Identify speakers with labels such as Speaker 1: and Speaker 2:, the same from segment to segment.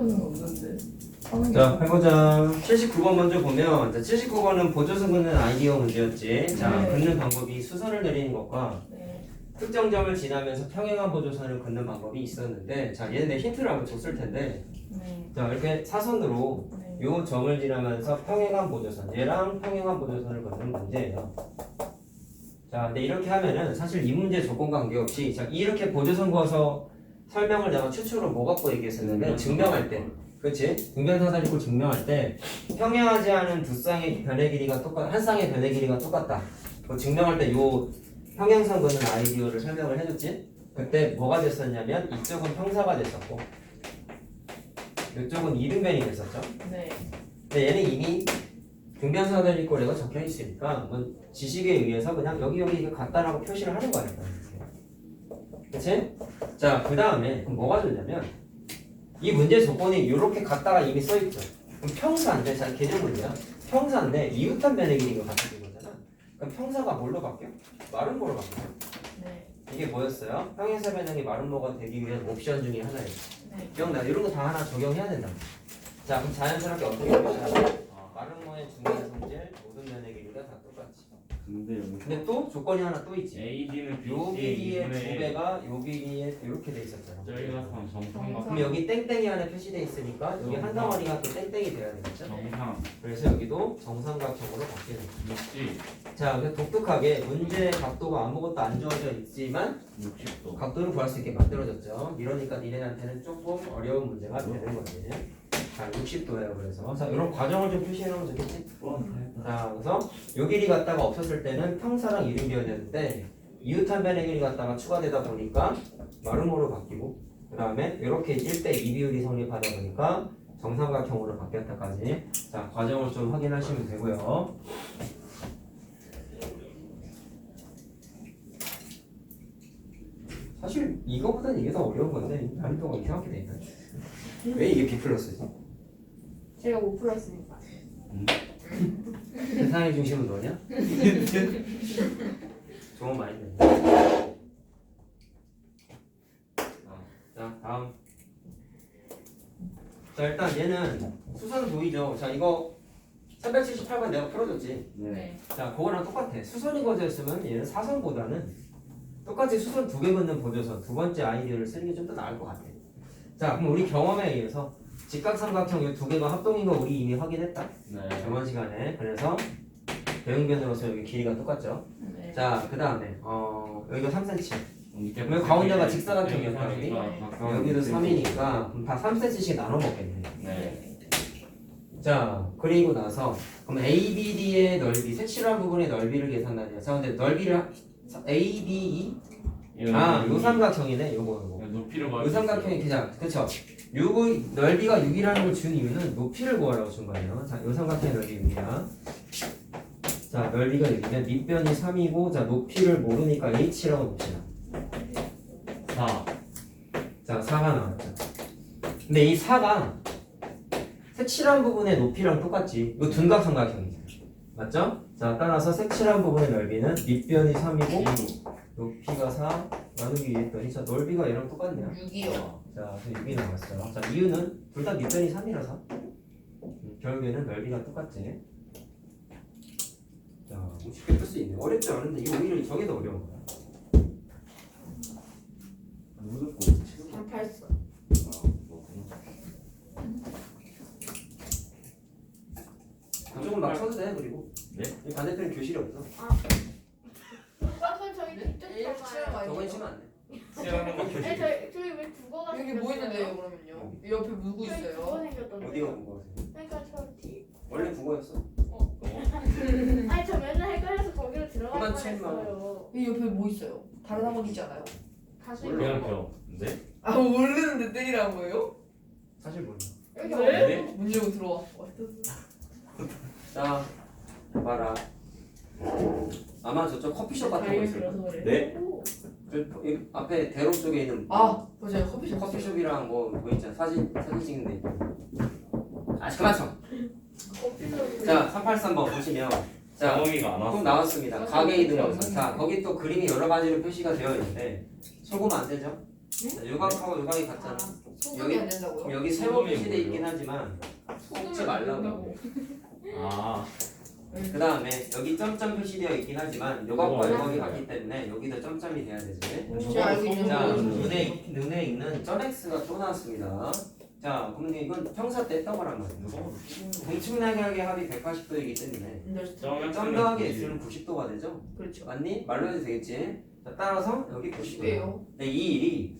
Speaker 1: 수는 없는데.
Speaker 2: 자, 해보자. 79번 먼저 보면, 자, 79번은 보조선 긋는 아이디어 문제였지. 자,
Speaker 1: 네.
Speaker 2: 긋는 방법이 수선을 내리는 것과
Speaker 1: 네.
Speaker 2: 특정 점을 지나면서 평행한 보조선을 긋는 방법이 있었는데, 자, 얘는 내 힌트를 한번 줬을 텐데,
Speaker 1: 네.
Speaker 2: 자, 이렇게 사선으로
Speaker 1: 네.
Speaker 2: 요 점을 지나면서 평행한 보조선, 얘랑 평행한 보조선을 긋는 문제예요. 자, 근데 이렇게 하면은 사실 이 문제 조건 관계없이, 자, 이렇게 보조선 그어서 설명을 내가 추측으로 뭐 갖고 얘기했었냐면, 증명할 때. 그렇지? 등변사다리꼴 증명할 때 평행하지 않은 두 쌍의 변의 길이가 똑같, 한 쌍의 변의 길이가 똑같다. 그 증명할 때 요 평행선 그는 아이디어를 설명을 해줬지? 그때 뭐가 됐었냐면 이쪽은 평사가 됐었고 이쪽은 이등변이 됐었죠.
Speaker 1: 네.
Speaker 2: 근데 얘는 이미 등변사다리꼴에가 적혀 있으니까 뭐 지식에 의해서 그냥 여기 이게 같다라고 표시를 하는 거야. 그치? 자, 그 다음에 그럼 뭐가 되냐면 이 문제 조건이 이렇게 갖다가 이미 써있죠. 그럼 평사인데, 자, 개념 문제야. 평사인데 이웃한 변의 길이가 같아진 거잖아. 그럼 평사가 뭘로 바뀌어? 마름모로 바뀌어.
Speaker 1: 네.
Speaker 2: 이게 뭐였어요? 평행사 변형이 마름모가 되기 위한 옵션 중에 하나예요.
Speaker 1: 네.
Speaker 2: 기억나? 이런 거 다 하나 적용해야 된다. 자, 그럼 자연스럽게 어떻게 표시하냐? 마름모의 중간 성질 모든 변의 길이가 다 똑같지. 근데 또 조건이 하나 또 있지.
Speaker 3: AD는
Speaker 2: 요 길이의 두
Speaker 3: BC의
Speaker 2: 배가 요 길이에 이렇게 돼 있었잖아.
Speaker 3: 저희가 정상각
Speaker 2: 그럼 여기 땡땡이 안에 표시돼 있으니까 여기 한 덩어리가 또 땡땡이 돼야 되겠죠?
Speaker 3: 정상
Speaker 2: 그래서 여기도 정삼각형으로 바뀌는 거예요.
Speaker 3: 60
Speaker 2: 자, 그래서 독특하게 문제 각도가 아무것도 안 주어져 있지만
Speaker 3: 60도
Speaker 2: 각도를 구할 수 있게 만들어졌죠. 이러니까 니네한테는 조금 어려운 문제가 되는 거지. 자, 60도예요. 그래서 자, 이런 과정을 좀 표시해 놓으면 좋겠지? 자, 그래서 요 길이 갖다가 없었을 때는 평사랑 이등변이었는데 이웃한 변의 길이 갖다가 추가되다 보니까 마름모로 바뀌고 그 다음에 이렇게 1대 2 비율이 성립하다 보니까 정삼각형으로 바뀌었다까지. 자, 과정을 좀 확인하시면 되고요. 사실 이거보다는 이게 더 어려운 건데 난이도가 이상하게 돼 있네. 왜 이게 B 플러스지?
Speaker 4: 제가 못 풀었으니까.
Speaker 2: 세상의 중심은 너냐? 좋은 마인드네. 자, 다음. 자, 일단 얘는 수선은 보이죠? 자, 이거 378번 내가 풀어줬지.
Speaker 1: 네.
Speaker 2: 자, 그거랑 똑같아. 수선이 거졌으면 얘는 사선보다는 똑같이 수선 두 개 긋는 보조선 두 번째 아이디어를 쓰는 게 좀 더 나을 것 같아. 자, 그럼 우리 경험에 의해서 직각삼각형 이 두 개가 합동인 거 우리 이미 확인했다.
Speaker 3: 네
Speaker 2: 저번 시간에. 그래서 대응변으로서 여기 길이가 똑같죠.
Speaker 1: 네.
Speaker 2: 자, 그 다음에 여기가 3cm.
Speaker 3: 이게
Speaker 2: 왜 가운데가 직사각형이었다, 여기?
Speaker 3: 네,
Speaker 2: 여기도 3이니까 그럼 다 3cm씩 나눠 먹겠네.
Speaker 3: 네
Speaker 2: 자, 그리고 나서 그럼 ABD의 넓이, 색칠한 부분의 넓이를 계산하냐. 자, 근데 넓이를 ABE 요 삼각형이네. 요거.
Speaker 3: 높이를
Speaker 2: 요 삼각형이 그냥 그쵸? 요거 넓이가 6이라는 걸 준 이유는 높이를 구하라고 준 거예요. 자, 요 삼각형의 넓이 6이야. 자, 넓이가 6이면 밑변이 3이고, 자, 높이를 모르니까 h라고 봅시다.
Speaker 3: 4
Speaker 2: 자, 4가 나왔죠. 근데 이 4가 색칠한 부분의 높이랑 똑같지. 이거 둔각 삼각형이죠. 맞죠? 자, 따라서 색칠한 부분의 넓이는 밑변이 3이고 높이가 4 나누기 2 했더니 자, 넓이가 얘랑 똑같네요.
Speaker 1: 6이요.
Speaker 2: 자, 그래서 6이 나왔어요. 자, 이유는 둘 다 밑변이 3이라서 결국에는 넓이가 똑같지. 자, 쉽게 풀 수 있네. 어렵지 않은데 이거 오히려 저게 더 어려운 거야.
Speaker 4: 384.
Speaker 2: 그쪽은 막 쳐도 돼. 그리고
Speaker 3: 네?
Speaker 2: 이 반대편은 교실이 없어.
Speaker 4: 그럼 저희 직접
Speaker 1: 이렇게 치는 거
Speaker 4: 써봐요.
Speaker 2: 저건
Speaker 1: 아니에요?
Speaker 2: 치면 안 돼.
Speaker 4: 네, 저희 왜 국어가
Speaker 1: 여기 뭐 있는데요, 그러면요? 옆에 누구
Speaker 4: 저희 국어
Speaker 1: 있어요?
Speaker 4: 생겼던데.
Speaker 2: 어디가 궁금하세요?
Speaker 4: 그러니까 저 뒤.
Speaker 2: 원래 국어였어.
Speaker 4: 아니 저 맨날 헷갈려서 거기로 들어갈
Speaker 2: 그만 치지 마.
Speaker 4: 뻔했어요.
Speaker 1: 이 옆에 뭐 있어요? 다른 학원이지 않아요?
Speaker 4: 다시
Speaker 3: 그냥 저 네?
Speaker 1: 아, 모르는데 때리라는 거예요?
Speaker 2: 사실 몰라.
Speaker 4: 여기
Speaker 3: 네?
Speaker 1: 문 열고 들어와.
Speaker 2: 자, 봐라. 아마 저쪽 커피숍 같은 거 있을 거야.
Speaker 4: 그래.
Speaker 3: 네?
Speaker 2: 이 앞에 대로 쪽에 있는
Speaker 1: 아, 맞아요. 커피숍.
Speaker 2: 커피숍이랑 뭐 있잖아. 사진 찍는 데 있고. 아, 그만 쳐. 자, 383번 보시면 자,
Speaker 3: 정원이가 안
Speaker 2: 또
Speaker 3: 왔어
Speaker 2: 나왔습니다. 가게 이등어선. 자, 거기 또 그림이 여러 가지로 표시가 되어 있는데 속으면 안 되죠? 자, 요각하고 요각이 같잖아.
Speaker 1: 소금이 안 된다고요?
Speaker 2: 여기 세모
Speaker 3: 소금이
Speaker 2: 표시돼
Speaker 3: 뭐예요?
Speaker 2: 있긴 하지만
Speaker 1: 소금이
Speaker 2: 섞지
Speaker 1: 안
Speaker 2: 말라고.
Speaker 1: 된다고.
Speaker 3: 아,
Speaker 2: 그 다음에 여기 점점 표시되어 있긴 하지만 요각과
Speaker 3: 어,
Speaker 2: 요각이
Speaker 3: 네.
Speaker 2: 같기 때문에 여기도 점점이 돼야 되지.
Speaker 1: 제가 알고 있는
Speaker 2: 자,
Speaker 1: 거는
Speaker 2: 눈에 있는 점 x가 또 나왔습니다. 자, 그럼 이건 평사 때 했던 거란 말이에요. 공측량의 합이 180도이기 때문에 점 더하기 x는 90도가 되죠?
Speaker 1: 그렇죠.
Speaker 2: 맞니? 말로 해도 되겠지? 자, 따라서 여기 90도예요.
Speaker 1: 90이에요.
Speaker 2: 네, 이 일이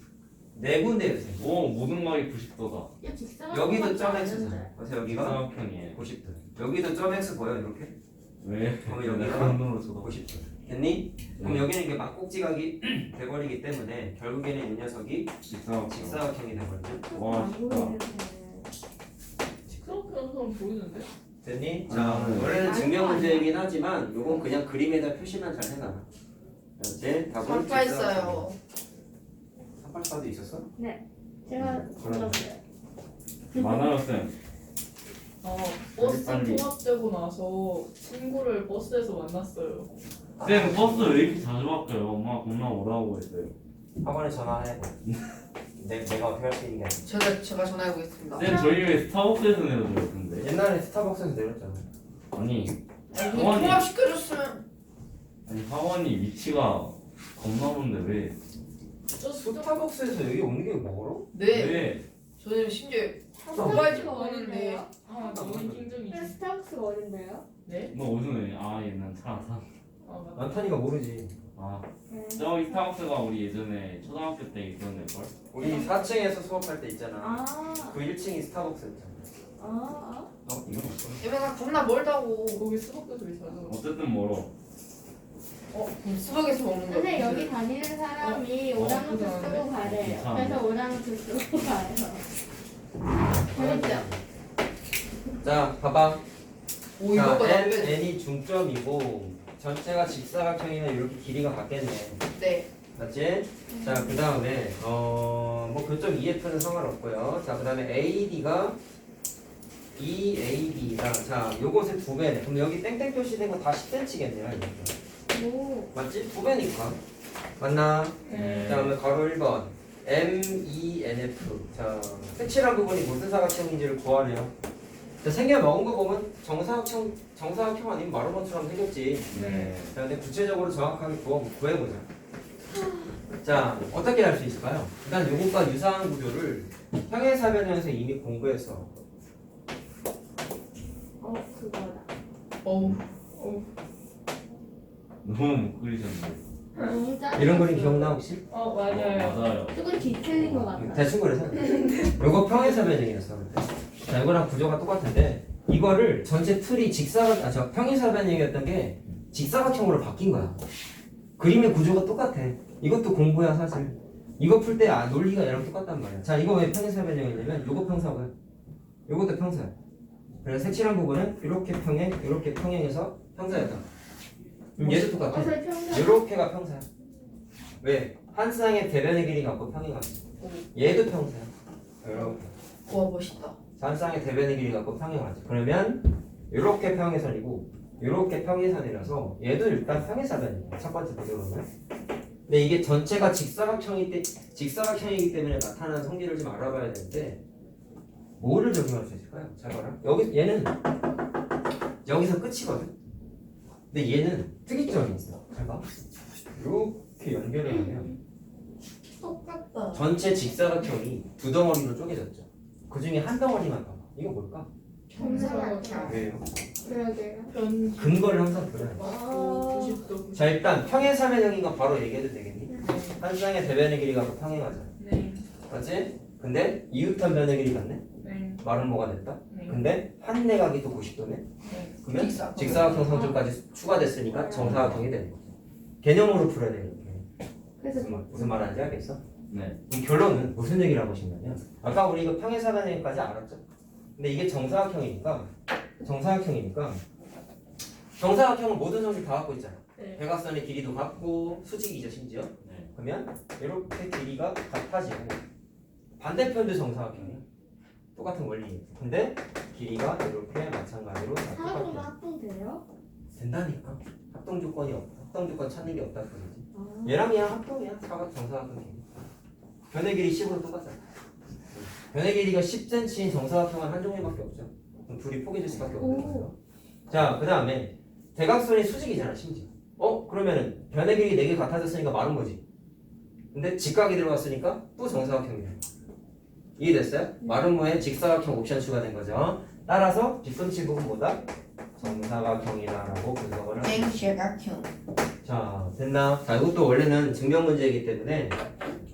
Speaker 2: 네 군데에서
Speaker 3: 오, 모든 각이 90도다.
Speaker 4: 야, 직사각
Speaker 2: 여기도 점
Speaker 4: 같지
Speaker 2: x잖아.
Speaker 4: 않은데.
Speaker 2: 그래서 여기가
Speaker 3: 사각형이에요.
Speaker 2: 90도. 여기도 점 x 보여 이렇게?
Speaker 3: 왜?
Speaker 2: 그럼 여기가
Speaker 3: 반으로 쳐다.
Speaker 2: 90도. 됐니? 그럼 여기는 이게 막꼭지각이 돼버리기 때문에 결국에는 이 녀석이
Speaker 3: 직사각형.
Speaker 2: 직사각형이 돼버리죠.
Speaker 3: 와,
Speaker 4: 안
Speaker 3: 진짜.
Speaker 4: 보이는데.
Speaker 1: 직사각형 보이는데?
Speaker 2: 됐니?
Speaker 3: 아,
Speaker 2: 자,
Speaker 3: 네.
Speaker 2: 원래는 증명 문제이긴 하지만 요건 그냥 그림에다 표시만 잘 해놔. 이제 답은
Speaker 1: 삼파했어요.
Speaker 2: 384도 있었어?
Speaker 4: 제가
Speaker 2: 그럼.
Speaker 4: 불렀어요.
Speaker 3: 많아요, 쌤.
Speaker 1: 버스
Speaker 3: 빨리.
Speaker 1: 통합되고 나서 친구를 버스에서 만났어요.
Speaker 3: 쌤, 버스 왜 이렇게 자주 바뀌어요? 엄마가 겁나 오라고 했어요.
Speaker 2: 학원에 전화해. 내가 어떻게 할 수 있는 게 아니야.
Speaker 1: 제가 전화해 보겠습니다.
Speaker 3: 쌤, 저희 왜 스타벅스에서 내려줘요, 근데?
Speaker 2: 옛날에 스타벅스에서 내렸잖아.
Speaker 3: 아니,
Speaker 1: 아니,
Speaker 3: 어머니.
Speaker 1: 통합시켜줬으면
Speaker 3: 아니 학원이 위치가 겁나 먼데 왜?
Speaker 2: 스타벅스에서 여기 오는 게 멀어?
Speaker 1: 네.
Speaker 3: 왜?
Speaker 1: 저는 심지어
Speaker 4: 스타벅스가
Speaker 1: 빨리
Speaker 4: 어딘데요?
Speaker 1: 오는데 아 너무 힘들이지.
Speaker 4: 근데 스타벅스가 어딘데요?
Speaker 1: 네?
Speaker 3: 너 어디서 내? 아, 얘는 차 안 타.
Speaker 1: 아 맞다.
Speaker 2: 안타니까 모르지.
Speaker 3: 아,
Speaker 4: 네.
Speaker 3: 저기 스타벅스가 우리 예전에 초등학교 때 있던 데걸?
Speaker 2: 우리 4층에서 수업할 때 있잖아.
Speaker 4: 아,
Speaker 2: 그 1층이 스타벅스였잖아.
Speaker 4: 아,
Speaker 2: 이건 없어.
Speaker 1: 얘네가 겁나 멀다고. 거기 수박도 되게 잘 들어.
Speaker 3: 어쨌든 멀어.
Speaker 1: 그럼 수박에서 먹는 거.
Speaker 4: 근데 여기 다니는 사람이 오랑우트 쓰고 가래요.
Speaker 3: 괜찮은데?
Speaker 4: 그래서 오랑우트 쓰고 가요.
Speaker 1: 재밌죠?
Speaker 2: 자, 봐봐.
Speaker 1: 오
Speaker 2: 자,
Speaker 1: 이거 봐.
Speaker 2: n, n이 중점이고 전체가 직사각형이면 이렇게 길이가 같겠네.
Speaker 1: 네.
Speaker 2: 맞지? 자, 그 다음에 뭐 교점 EF는 상관없고요. 자, 그 다음에 AD가 EAB다. 자, 요것의 2배네. 그럼 여기 땡땡 표시된 거 다 10cm겠네요. 이렇게.
Speaker 4: 오,
Speaker 2: 맞지? 2배니까. 맞나?
Speaker 1: 네.
Speaker 2: 자, 그러면 가로 1번. MENF. 자, 색칠한 부분이 무슨 사각형인지를 구하래요. 자, 생겨 먹은 거 보면 정사각형 아니면 마루번처럼 생겼지.
Speaker 3: 네.
Speaker 2: 자, 근데 구체적으로 정확하게 구해보자. 자, 어떻게 할 수 있을까요? 일단 요것과 유사한 구조를 평행사변형에서 이미 공부했어.
Speaker 4: 그거다.
Speaker 1: 어우.
Speaker 3: 너무 못 그리셨는데.
Speaker 4: 너무 짜증.
Speaker 2: 이런 그림 기억나 혹시?
Speaker 1: 맞아요.
Speaker 3: 맞아요.
Speaker 4: 조금 디테일인 것 같아.
Speaker 2: 대충 그래서 요거 평행사변형이었어. 자, 이거랑 구조가 똑같은데 이거를 전체 틀이 평행사변형이었던 게 직사각형으로 바뀐 거야. 그림의 구조가 똑같아. 이것도 공부야 사실. 이거 풀 때 논리가 얘랑 똑같단 말이야. 자, 이거 왜 평행사변형이냐면 요거 평사고요. 요것도 평사야. 그래서 색칠한 부분은 이렇게 평행해서 평사였다. 그럼 얘도 똑같아.
Speaker 4: 어서 평소.
Speaker 2: 요렇게가 평사야. 왜? 한 쌍의 대변의 길이 갖고 평행하지. 얘도 평사야. 이렇게.
Speaker 1: 와 멋있다.
Speaker 2: 한 쌍의 대변의 길이 갖고 평행하지. 그러면 이렇게 평행선이고 이렇게 평행선이라서 얘도 일단 평행사변이야. 첫 번째 구조로는. 근데 이게 전체가 직사각형이기 때문에 나타나는 성질을 좀 알아봐야 되는데 뭐를 적용할 수 있을까요? 잘 봐라. 얘는 여기서 끝이거든. 근데 얘는 특이점이 있어. 잘 봐. 이렇게 연결을 하면
Speaker 1: 똑같다.
Speaker 2: 전체 직사각형이 두 덩어리로 쪼개졌죠. 그 중에 한 덩어리만 봐봐. 이거 뭘까?
Speaker 4: 평사각형.
Speaker 2: 왜요?
Speaker 4: 그러게요.
Speaker 1: 편.
Speaker 2: 근거를 항상 그려야 돼.
Speaker 1: 90도.
Speaker 2: 자, 일단 평행사변형인 거 바로 얘기해도 되겠니? 한 쌍의 대변의 길이가 평행하잖아.
Speaker 1: 네.
Speaker 2: 맞지? 근데 이웃한 변의 길이 같네?
Speaker 1: 네.
Speaker 2: 말은 뭐가 됐다?
Speaker 1: 네.
Speaker 2: 근데 한 내각이 또 90도네?
Speaker 1: 네.
Speaker 2: 그러면 직사각형 성질까지 추가됐으니까 정사각형이 되는 거지. 개념으로 풀어야 돼, 이렇게.
Speaker 4: 그래서
Speaker 2: 무슨 말하는지 알겠어?
Speaker 3: 네.
Speaker 2: 그럼 결론은 무슨 얘기를 하고 싶냐면 아까 우리 이거 평행사변형까지 알았죠? 근데 이게 정사각형이니까 정사각형은 모든 성질 다 갖고 있잖아.
Speaker 1: 네.
Speaker 2: 대각선의 길이도 같고 수직이죠, 심지어.
Speaker 3: 네.
Speaker 2: 그러면 이렇게 길이가 같아지고 반대편도 정사각형이야. 똑같은 원리예요. 근데 길이가 이렇게 마찬가지로 다
Speaker 4: 사각형과
Speaker 2: 똑같아.
Speaker 4: 합동돼요?
Speaker 2: 된다니까. 합동 조건이 없다. 합동 조건 찾는 게 없다 그러지.
Speaker 4: 아.
Speaker 2: 얘랑 얘랑 합동이야. 정사각형 길이. 변의 길이 10으로 똑같잖아. 변의 길이가 10cm인 정사각형은 한 종류밖에 없죠. 그럼 둘이 포개질 수밖에 없는 거예요. 자, 그 다음에 대각선이 수직이잖아, 심지어. 그러면은 변의 길이 4개 같아졌으니까 마른 거지. 근데 직각이 들어갔으니까 또 정사각형이 돼. 이해됐어요? 마름모에 직사각형 옵션 추가된 거죠. 따라서 뒷꿈치부분 뭐다? 정사각형이다라고 분석을 합니다.
Speaker 1: 땡시각형.
Speaker 2: 자, 됐나? 자, 이것도 원래는 증명 문제이기 때문에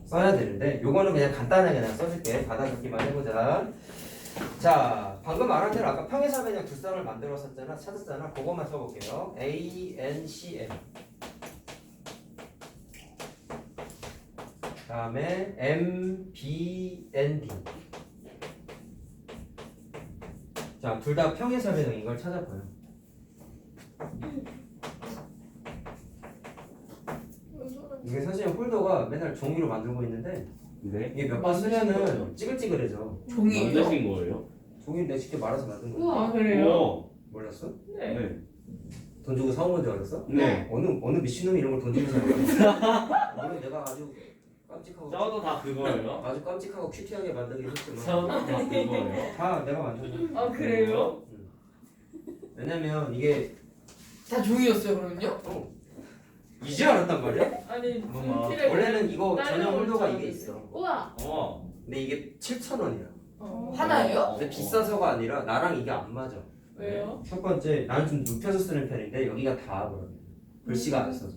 Speaker 2: 써야 되는데 요거는 그냥 간단하게 그냥 써줄게. 받아듣기만 해보자. 자, 방금 말한 대로 아까 평행사변형 두 쌍을 만들었었잖아, 찾았잖아. 그것만 써볼게요. A, N, C, M. 다음에 M, B, N, D. 자, 둘 다 평행사변형인 걸 찾아봐요. 이게 사실 홀더가 맨날 종이로 만들고 있는데
Speaker 3: 네?
Speaker 2: 이게 몇 번 쓰면은 찌글찌글해져.
Speaker 1: 종이에요?
Speaker 3: 만드신 거예요?
Speaker 2: 종이를 내가 직접 말아서 만든 거야.
Speaker 1: 우와.
Speaker 4: 아,
Speaker 3: 그래요?
Speaker 2: 몰랐어?
Speaker 4: 네.
Speaker 3: 네.
Speaker 2: 돈 주고 사온 건줄 알았어?
Speaker 3: 네.
Speaker 2: 어느 미친놈이 이런 걸 돈 주고 사는 거야? 물론 내가 아주 깜찍하고
Speaker 3: 저도 다 그거예요?
Speaker 2: 아주 깜찍하고 큐티하게 만들긴 했지만
Speaker 3: 저도 다 그거예요?
Speaker 2: 다 내가 만든
Speaker 4: 아, 그래요?
Speaker 2: 왜냐면 이게
Speaker 1: 다 종이였어요 그러면요?
Speaker 2: 이제 알았단 말이야?
Speaker 4: 아니,
Speaker 3: 엄마.
Speaker 4: 분필에
Speaker 2: 원래는 이거
Speaker 4: 나는
Speaker 2: 전용 홀더가
Speaker 4: 줄
Speaker 2: 이게
Speaker 4: 알았는데.
Speaker 2: 있어.
Speaker 4: 우와.
Speaker 2: 근데 이게 7,000원이야.
Speaker 1: 하나예요?
Speaker 2: 근데 비싸서가 아니라 나랑 이게 안 맞아.
Speaker 4: 왜요?
Speaker 2: 첫 번째, 나는 좀 눕혀서 쓰는 편인데 여기가 다 그래. 글씨가 안 써져.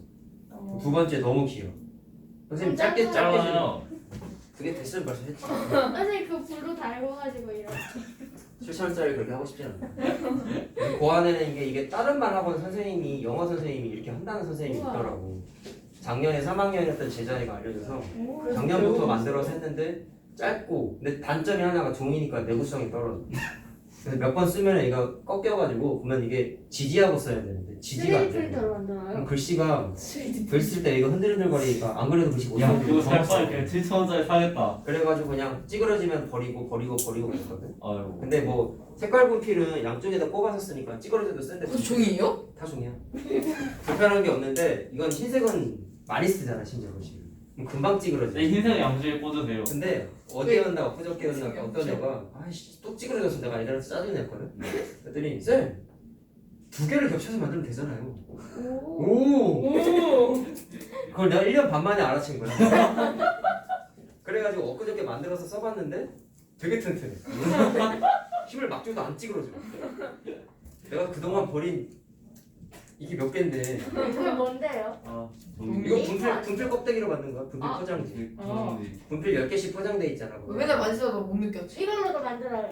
Speaker 2: 두 번째 너무 길어. 선생님 짧게 주는.
Speaker 3: 짧아요.
Speaker 2: 그게 됐으면 벌써 했지.
Speaker 4: 선생님 그 불로 달궈가지고 이렇게.
Speaker 2: 7,000원짜리 그렇게 하고 싶지 않아. 그 안에는 이게 다른 말 학원 선생님이 영어 선생님이 이렇게 한다는 선생님이
Speaker 4: 우와.
Speaker 2: 있더라고. 작년에 3학년이었던 제자애가 알려줘서
Speaker 4: 오,
Speaker 2: 작년부터 만들어서 했는데 짧고 근데 단점이 하나가 종이니까 내구성이 떨어져. 그래서 몇 번 쓰면 얘가 꺾여가지고 보면 이게 지지하고 써야 되는데 지지가 안
Speaker 4: 3D
Speaker 2: 돼.
Speaker 4: 프린터로
Speaker 2: 그럼
Speaker 4: 만들어요?
Speaker 2: 글씨가 글 쓸 때 이거 흔들흔들거리니까 안 그래도 글씨 못
Speaker 3: 야,
Speaker 2: 쓰는데
Speaker 3: 그거 살 바에 그냥 7,000원짜리 사겠다.
Speaker 2: 그래가지고 그냥 찌그러지면 버리고 그랬거든.
Speaker 3: 아이고.
Speaker 2: 근데 뭐 색깔 분필은 양쪽에다 꼽아서 쓰니까 찌그러져도 쓴데
Speaker 1: 그것도 종이에요?
Speaker 2: 다 종이야. 불편한 게 없는데 이건 흰색은 많이 쓰잖아 심지어 글씨. 그럼 금방 찌그러져.
Speaker 3: 네, 흰색 양쪽에 꽂으세요.
Speaker 2: 근데 어제였나 엊그저께였나 어떤 애가 아이씨 또 찌그러져서 내가 애들한테 짜증 냈거든. 그랬더니 쌤 2개를 겹쳐서 만들면 되잖아요. 오. 그걸 내가 1년 반 만에 알아챈 거야. 그래가지고 엊그저께 만들어서 써봤는데 되게 튼튼해. 힘을 막 줘도 안 찌그러져. 내가 그동안 버린 이게 몇 개인데
Speaker 4: 그게 뭔데요?
Speaker 3: 아,
Speaker 2: 이거 분필 껍데기로 만든 거야. 분필
Speaker 4: 아.
Speaker 2: 포장지.
Speaker 3: 그런지.
Speaker 2: 분필 10개씩 포장돼 있잖아. 그거.
Speaker 1: 맨날 만지다가 못 느꼈지?
Speaker 4: 이걸로도 만들어요.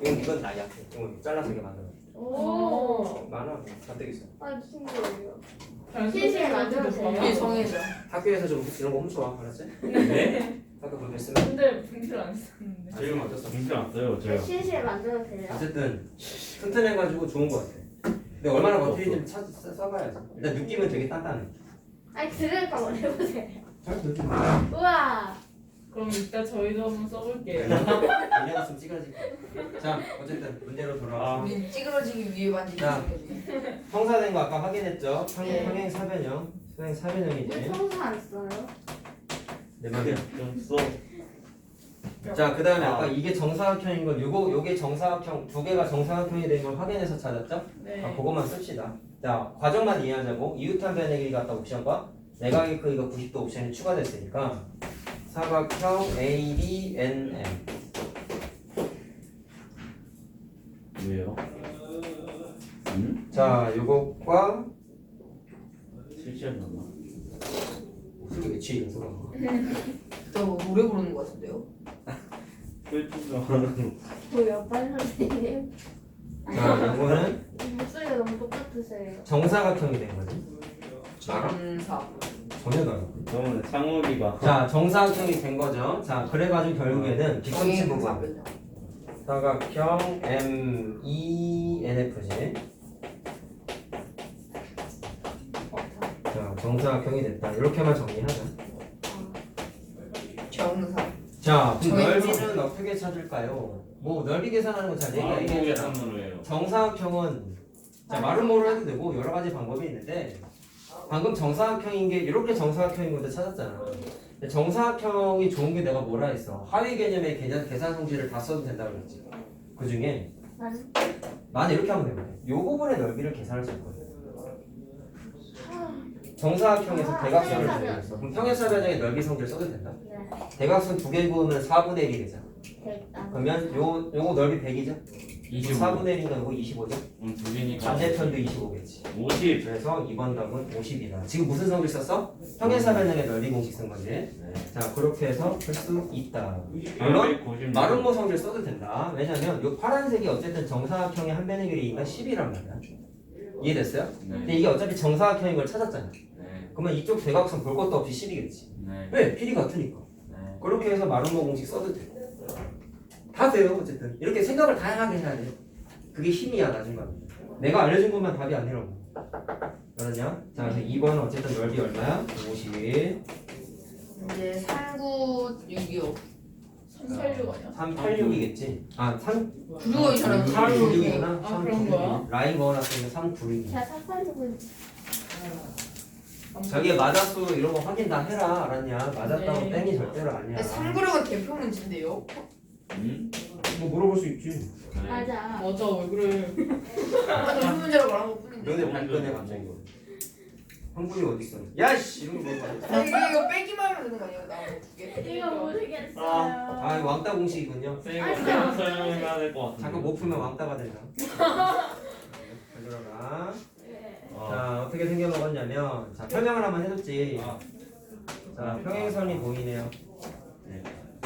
Speaker 2: 이건 나 약해. 이거 잘라서 이렇게 만들어.
Speaker 4: 오.
Speaker 2: 많아. 가뜩 있어.
Speaker 4: 아, 신기해요.
Speaker 1: 이게
Speaker 4: 만들어주세요.
Speaker 1: 정해져.
Speaker 2: 학교에서 좀 이런 거 훔쳐와. 알았지?
Speaker 3: 네?
Speaker 2: 학교 그거 쓰면
Speaker 5: 근데 분필 안 쓰는데.
Speaker 2: 지금 어땠어?
Speaker 3: 분필 안 써요, 제가.
Speaker 4: 실시에 만들어주세요.
Speaker 2: 어쨌든 튼튼해가지고 좋은 거 같아. 근데 얼마나 버티는지 써봐야지. 일단 느낌은 되게 단단해.
Speaker 4: 아니, 드릴 거 한번 해보세요.
Speaker 2: 잘 들지.
Speaker 4: 우와.
Speaker 5: 그럼 이따 저희도 한번 써볼게요.
Speaker 2: 그냥 없으면 찌그러질 거야. 자, 어쨌든 문제로 돌아와.
Speaker 1: 우리 찌그러지기 위해 만든
Speaker 2: 자.
Speaker 1: 거지.
Speaker 2: 형사된 거 아까 확인했죠?
Speaker 4: 네.
Speaker 2: 평행 사변형. 평행
Speaker 4: 왜
Speaker 2: 사변형이지.
Speaker 4: 청소 안 써요?
Speaker 2: 내 말이야.
Speaker 3: 좀 써.
Speaker 2: 자, 그 다음에
Speaker 3: 아.
Speaker 2: 아까 이게 정사각형인 건 요게 정사각형, 두 개가 정사각형이 된 걸 확인해서 찾았죠?
Speaker 5: 네.
Speaker 2: 그거만 씁시다. 자, 과정만 이해하자고. 이웃한 변의 길이 같다 옵션과 내각의 크기가 90도 옵션이 추가됐으니까 사각형 ABNM.
Speaker 3: 왜요? 응?
Speaker 2: 자, 요것과
Speaker 3: 실시하셨나?
Speaker 2: 목소리 왜 취해서 그런 거?
Speaker 1: 또 노래 부르는 거 같은데요?
Speaker 3: 실시하는
Speaker 4: 뭐몇 반 선생님?
Speaker 2: 자, 요거는
Speaker 4: 목소리가 너무 똑같으세요.
Speaker 2: 정사각형이 된 거지.
Speaker 1: 정사.
Speaker 2: 전혀 다르고.
Speaker 3: 저번에 창욱이가
Speaker 2: 자, 정사각형이 된 거죠. 자, 그래가지고 결국에는 뒤꿈치 부분.
Speaker 1: 사변형.
Speaker 2: 사각형 MENF지. 자, 정사각형이 됐다. 이렇게만 정리하자.
Speaker 1: 정사.
Speaker 2: 자, 그럼
Speaker 1: 정해서.
Speaker 2: 넓이는 어떻게 찾을까요? 뭐 넓이 계산하는 거 잘 얘기했잖아.
Speaker 3: 계산으로 해요.
Speaker 2: 정사각형은 자, 마름모로 해도 되고 여러 가지 방법이 있는데 방금 정사각형인 게 이렇게 정사각형인 건데 찾았잖아. 정사각형이 좋은 게 내가 뭐라 했어? 하위 개념의 계산 성질을 다 써도 된다고 그랬지. 그 중에 만 이렇게 하면 되거든. 요 부분의 넓이를 계산할 수 있거든. 정사각형에서 대각선을 구했어. 그럼 평행사변형의 넓이 성질 써도 된다.
Speaker 4: 네.
Speaker 2: 대각선 두 개 구우면 4분의 1이 되잖아.
Speaker 4: 됐다.
Speaker 2: 그러면 요거 넓이 100이죠?
Speaker 3: 25.
Speaker 2: 4분의 1이니까 요거 25죠?
Speaker 3: 두 개니까
Speaker 2: 반대편도 25겠지.
Speaker 3: 50.
Speaker 2: 그래서 2번 답은 50이다. 지금 무슨 성질 썼어? 평행사변형의 넓이 공식 쓴 거지.
Speaker 3: 네.
Speaker 2: 자, 그렇게 해서 풀 수 있다.
Speaker 3: 물론
Speaker 2: 물론 마름모 성질 써도 된다. 왜냐면 요 파란색이 어쨌든 정사각형의 한 변의 길이니까 10이란 말이야. 이해됐어요? 근데
Speaker 3: 네.
Speaker 2: 이게 어차피 정사각형인 걸 찾았잖아.
Speaker 3: 네.
Speaker 2: 그러면 이쪽 대각선 볼 것도 없이 10이겠지.
Speaker 3: 네.
Speaker 2: 왜? 길이 같으니까.
Speaker 3: 네.
Speaker 2: 그렇게 해서 마름모 공식 써도 돼. 다 돼요, 어쨌든. 이렇게 생각을 다양하게 해야 돼. 그게 힘이야, 나중에. 내가 알려준 것만 답이 아니라고. 알았냐? 자, 그래서 2번은 어쨌든 넓이 얼마야? 51.
Speaker 1: 이제 3965.
Speaker 5: 386 아니야?
Speaker 2: 386이겠지? 아,
Speaker 1: 96이잖아.
Speaker 2: 396이구나?
Speaker 5: 아, 그런 거야?
Speaker 2: 라인 그어놨으면 396.
Speaker 4: 자, 386은
Speaker 2: 자기가 맞았어 이런 거 확인 다 해라. 알았냐? 맞았다고
Speaker 5: 네.
Speaker 2: 땡이 절대로 아니야.
Speaker 1: 396은 대표 문제인데요.
Speaker 2: 뭐 물어볼 수 있지.
Speaker 4: 맞아.
Speaker 5: 맞아, 왜 그래?
Speaker 1: 대표 문제라고 말한 것 뿐인데.
Speaker 2: 너네 발끈해 갑자기. 황분이 어디 있어? 야씨 이런 거 뭐.
Speaker 1: 아니, 이거 빼기만 하면 되는 거 아니에요? 나머지 두 개?
Speaker 4: 이거 모르겠어요.
Speaker 2: 아 이거 왕따 공식이군요.
Speaker 3: 쌤 설명해야 될 것 같은데.
Speaker 2: 잠깐 못 풀면 왕따가 된다. 잘 들어라.
Speaker 4: 네.
Speaker 2: 자 어떻게 생겨 먹었냐면 자 설명을 한번 해줬지.
Speaker 3: 아.
Speaker 2: 자 평행선이 보이네요.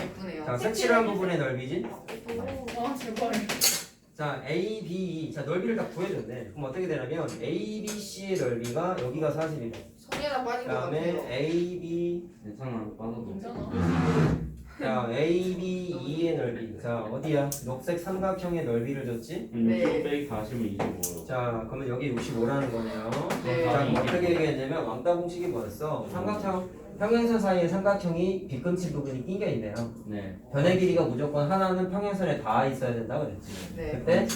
Speaker 1: 예쁘네요.
Speaker 2: 자 색칠한 부분의 넓이지.
Speaker 5: 아, 제발.
Speaker 2: 자 A, B, 자 넓이를 다 구해줬네. 그럼 어떻게 되냐면 A, B, C의 넓이가 여기가 40이고
Speaker 1: 손이 하나 빠진 것
Speaker 2: 그다음에
Speaker 1: 같아요.
Speaker 2: A, B,
Speaker 3: 괜찮아. 빠져도.
Speaker 5: 괜찮아.
Speaker 2: 자 A, B, E의 넓이. 자 어디야? 녹색 삼각형의 넓이를 줬지.
Speaker 1: 네.
Speaker 3: 60 빼기 40은 25요.
Speaker 2: 자 그러면 여기 65라는 거네요.
Speaker 1: 네.
Speaker 2: 자 그럼 어떻게 얘기했냐면 왕따 공식이 뭐였어? 삼각형 평행선 사이에 삼각형이 빗금칠 부분이 낀 게 있네요.
Speaker 3: 네.
Speaker 2: 변의 길이가 무조건 하나는 평행선에 닿아 있어야 된다 그랬지.
Speaker 1: 네.
Speaker 2: 그때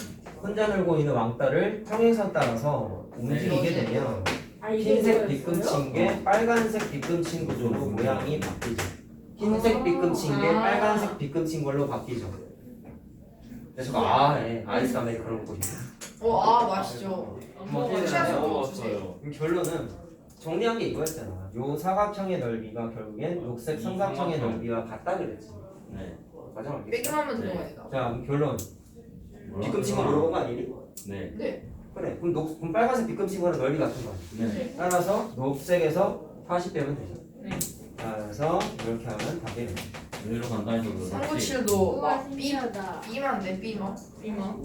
Speaker 2: 혼자 놀고 있는 왕따를 평행선 따라서 움직이게 되면
Speaker 4: 아, 이게
Speaker 2: 흰색
Speaker 4: 뭐였어요?
Speaker 2: 빗금친 게 빨간색 빗금친 구조로 모양이 바뀌죠. 흰색 빗금친 게 빨간색 빗금친 걸로 바뀌죠. 그래서 아이스 아메리카노 먹고 싶네.
Speaker 1: 아, 맛있죠.
Speaker 5: 안
Speaker 2: 뭐
Speaker 5: 먹어요.
Speaker 1: 취하서
Speaker 3: 먹었어요.
Speaker 2: 그럼 결론은 정리한 게 이거였잖아. 요 사각형의 넓이가 결국엔 녹색 삼각형의
Speaker 3: 삼각형.
Speaker 2: 넓이와 같다 그랬지.
Speaker 3: 네.
Speaker 2: 맞아 알겠어.
Speaker 1: 빼기만 하면 되는 거 아니에요?
Speaker 2: 자 그럼 결론. 빗금친 거 물어본 거 아니니?
Speaker 3: 네.
Speaker 1: 네.
Speaker 2: 그래. 그럼 빨간색 빗금친 거는 넓이 같은 거야.
Speaker 3: 네.
Speaker 2: 따라서 녹색에서 40 빼면 되죠.
Speaker 5: 네.
Speaker 2: 따라서 이렇게 하면 답이 돼.
Speaker 3: 의외로 간단해서 그렇지.
Speaker 1: 397도
Speaker 4: 우와,
Speaker 1: 막
Speaker 4: 신기하다.
Speaker 1: B만 돼, B만.
Speaker 5: 이마.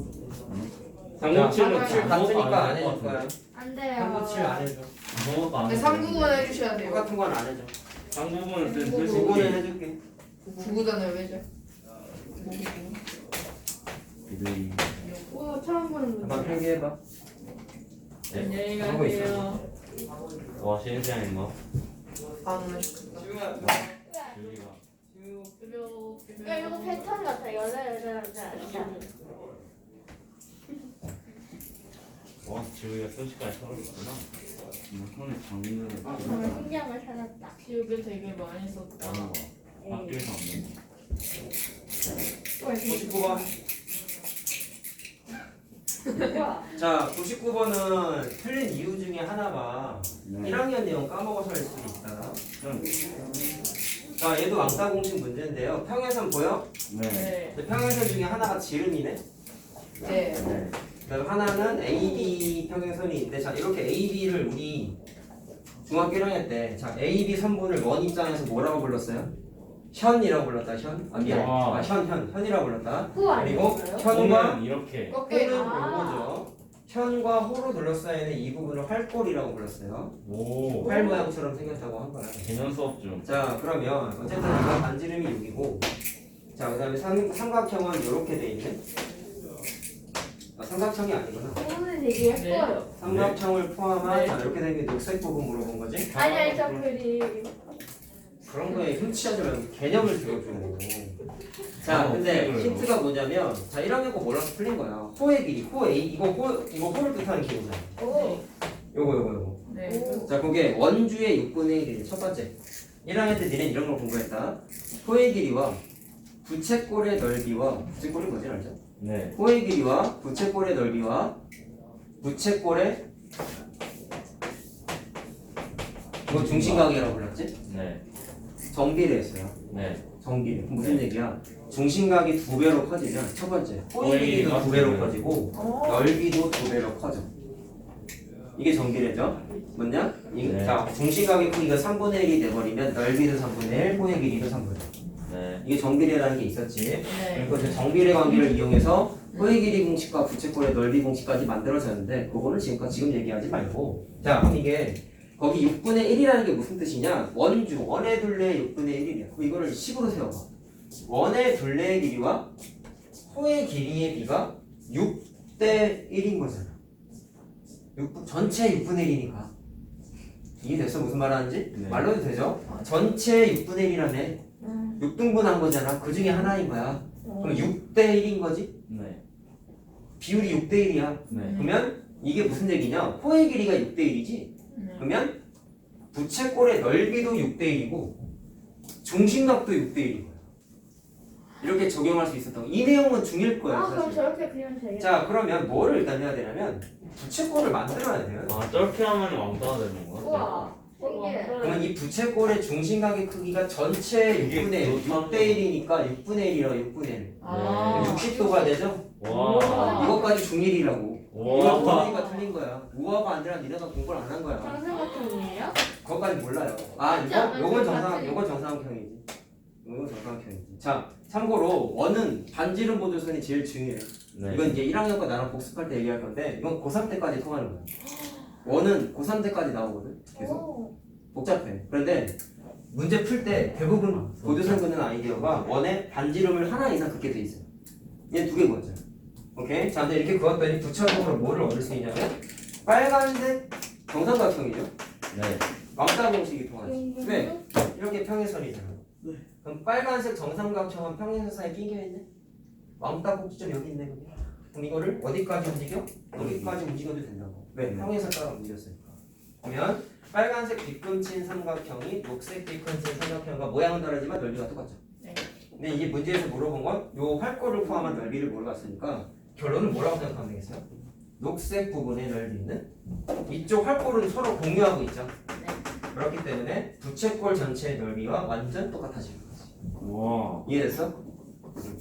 Speaker 3: 삼국칠은
Speaker 2: 같으니까 안
Speaker 3: 아무것도
Speaker 2: 해줄 거야.
Speaker 4: 안 돼요.
Speaker 2: 397 안 해줘.
Speaker 3: 아무것도 안
Speaker 1: 네,
Speaker 3: 해도
Speaker 1: 399는 해주셔야 돼요.
Speaker 2: 똑같은 건 안 해줘.
Speaker 3: 삼국은 쌤
Speaker 1: 삼국은
Speaker 2: 9구는
Speaker 3: 솔직히
Speaker 2: 해줄게.
Speaker 1: 9구단을 왜 줘?
Speaker 3: 이들이
Speaker 4: 우와, 처음 보는
Speaker 2: 한번
Speaker 4: 문제.
Speaker 2: 필기해봐.
Speaker 5: 안녕히
Speaker 2: 하고 있어.
Speaker 5: 가세요.
Speaker 3: 와 신세아인 거.
Speaker 1: 아, 너무 좋다.
Speaker 3: 주기가
Speaker 4: 야, 이거 패턴 같아. 여자.
Speaker 3: 와 지우이가 순식간에 털어줬구나. 이거 손에 장미는
Speaker 4: 정말 신기한 걸 찾았다.
Speaker 5: 기억을 되게 많이 썼다.
Speaker 3: 나는 거. 학교에서 안 먹는
Speaker 2: 99번.
Speaker 4: 우와.
Speaker 2: 자, 99번은 틀린 이유 중에 하나가
Speaker 3: 거.
Speaker 2: 1학년 내용 까먹어서일 수도 있다.
Speaker 3: 응.
Speaker 2: 자, 얘도 왕따 공식 문제인데요. 평행선 보여?
Speaker 3: 네.
Speaker 5: 네.
Speaker 2: 근데 평행선 중에 하나가 지름이네.
Speaker 1: 네.
Speaker 3: 네.
Speaker 2: 그다음 하나는 AB 평행선이 있는데, 자 이렇게 AB를 우리 중학교 1학년 때, 자 AB 선분을 원 입장에서 뭐라고 불렀어요? 현이라고 불렀다. 현. 아 미안.
Speaker 3: 와.
Speaker 2: 현이라고 불렀다.
Speaker 4: 후
Speaker 2: 그리고
Speaker 4: 아니었어요?
Speaker 2: 현과
Speaker 3: 보면 이렇게
Speaker 1: 꺾여
Speaker 2: 호는
Speaker 4: 아.
Speaker 2: 요거죠. 현과 호로 둘러싸이는 이 부분을 활골이라고 불렀어요.
Speaker 3: 오
Speaker 2: 활 모양처럼 생겼다고 한 거야.
Speaker 3: 개념 수업 중.
Speaker 2: 자 그러면 어쨌든 이거 반지름이 6이고, 자 그다음에 삼각형은 이렇게 돼 있네. 아, 삼각형이 아니구나.
Speaker 4: 오늘 되게 예뻐요.
Speaker 2: 삼각형을 포함한
Speaker 5: 네.
Speaker 2: 자, 이렇게 된 게 녹색 부분 물어본 거지?
Speaker 4: 아니, 저 그림.
Speaker 2: 그런 거에 흠치하지 말고 개념을 들어줘. 자, 근데 힌트가 뭐냐면, 자 1학년 거 몰라서 풀린 거야. 호의 길이, 호 A, 이거 호를 뜻하는 길이잖아.
Speaker 4: 오.
Speaker 2: 요거.
Speaker 5: 네.
Speaker 2: 자, 그게 원주의 6분의 1이래. 첫 번째. 1학년 때 니네 이런 걸 공부했다. 호의 길이와 부채꼴의 넓이와 부채꼴이 뭐지 알죠?
Speaker 3: 네.
Speaker 2: 호의 길이와 부채꼴의 넓이와 부채꼴의 이거 중심각이라고 불렀지?
Speaker 3: 네.
Speaker 2: 정비례 했어요.
Speaker 3: 네.
Speaker 2: 정비례. 무슨 얘기야? 중심각이 2배로 커지면 첫 번째 호의 길이도
Speaker 3: 호의
Speaker 2: 2배로
Speaker 3: 길이가
Speaker 2: 커지고 넓이도 2배로 커져. 이게 정비례죠? 뭐냐?
Speaker 3: 네.
Speaker 2: 자, 중심각의 크기가 3분의 1이 돼버리면 넓이도 3분의 1, 호의 길이도 3분의 1.
Speaker 3: 네.
Speaker 2: 이게 정비례라는 게 있었지.
Speaker 5: 네.
Speaker 2: 그리고 이제 정비례 관계를 이용해서 호의 길이 공식과 부채꼴의 넓이 공식까지 만들어졌는데 그거는 지금 얘기하지 말고 자 그럼 이게 거기 6분의 1이라는 게 무슨 뜻이냐? 원주, 원의 둘레의 6분의 1이래요. 그럼 이거를 식으로 세워봐. 원의 둘레의 길이와 호의 길이의 비가 6대 1인 거잖아. 전체 6분의 1이니까. 이해됐어? 무슨 말 하는지?
Speaker 3: 네.
Speaker 2: 말로 해도 되죠? 전체 6분의 1이라네. 6등분한 거잖아. 그 중에 하나인 거야. 그럼 6대 1인 거지?
Speaker 3: 네.
Speaker 2: 비율이 6대 1이야.
Speaker 3: 네.
Speaker 2: 그러면 이게 무슨 얘기냐? 호의 길이가 6대 1이지? 그러면 부채꼴의 넓이도 6대 1이고 중심각도 6대 1인 거야. 이렇게 적용할 수 있었던 거. 이 내용은 중일 거야.
Speaker 4: 아 그럼
Speaker 2: 사실.
Speaker 4: 저렇게 그리면 되겠다.
Speaker 2: 자 그러면 뭐를 일단 해야 되냐면 부채꼴을 만들어야 돼요.
Speaker 3: 아, 저렇게 하면 왕따가 되는 거야?
Speaker 4: 우와 신기해.
Speaker 2: 그러면 이 부채꼴의 중심각의 크기가 전체
Speaker 3: 이게
Speaker 2: 6분의 1,
Speaker 3: 그렇다는
Speaker 2: 6대 1이니까 6분의 1이라고 6분의 1.
Speaker 5: 아.
Speaker 2: 60도가 되죠?
Speaker 3: 와.
Speaker 2: 이것까지 중일이라고. 이걸
Speaker 3: 와.
Speaker 2: 모르니까 틀린 거야. 우화가 아니라 니네가 공부를 안 한 거야.
Speaker 4: 정상각형이에요?
Speaker 2: 그것까지 몰라요. 아
Speaker 4: 맞지
Speaker 2: 이거
Speaker 4: 않아요?
Speaker 2: 요건
Speaker 4: 맞지?
Speaker 2: 요건 정사각형이지. 요건 정사각형이지. 자 참고로 원은 반지름 보조선이 제일 중요해.
Speaker 3: 네.
Speaker 2: 이건 이제 1학년 거 나랑 복습할 때 얘기할 건데 이건 고3 때까지 통하는 거야. 원은 고3 때까지 나오거든. 계속
Speaker 4: 오.
Speaker 2: 복잡해. 그런데 문제 풀 때 대부분 보조선 긋는 아이디어가 원에 반지름을 하나 이상 긋게 돼 있어요. 얘 두 개 먼저. 오케이. 자, 근데 이렇게 그었더니 부차적으로 뭐를 얻을 수 있냐면 빨간색 정삼각형이죠.
Speaker 3: 네.
Speaker 2: 왕따 공식이 통하지. 왜? 이렇게 평행선이잖아. 그럼 빨간색 정삼각형은 평행선 사이에 끼겨 있네. 왕따 공식점 여기 있네. 그럼 이거를 어디까지 움직여? 여기까지 움직여도 된다고. 왜? 평행선 따라 움직였으니까. 그러면 빨간색 빗금친 삼각형이 녹색 빗금친 삼각형과 모양은 다르지만 넓이가 똑같죠.
Speaker 5: 네.
Speaker 2: 근데 이게 문제에서 물어본 건 요 활골을 포함한 넓이를 물어봤으니까 결론은 뭐라고 생각하면 되겠어요? 녹색 부분의 넓이는 이쪽 활골은 서로 공유하고 있죠. 그렇기 때문에 부채꼴 전체의 넓이와 완전 똑같아지는 거지.
Speaker 3: 와.
Speaker 2: 이해됐어?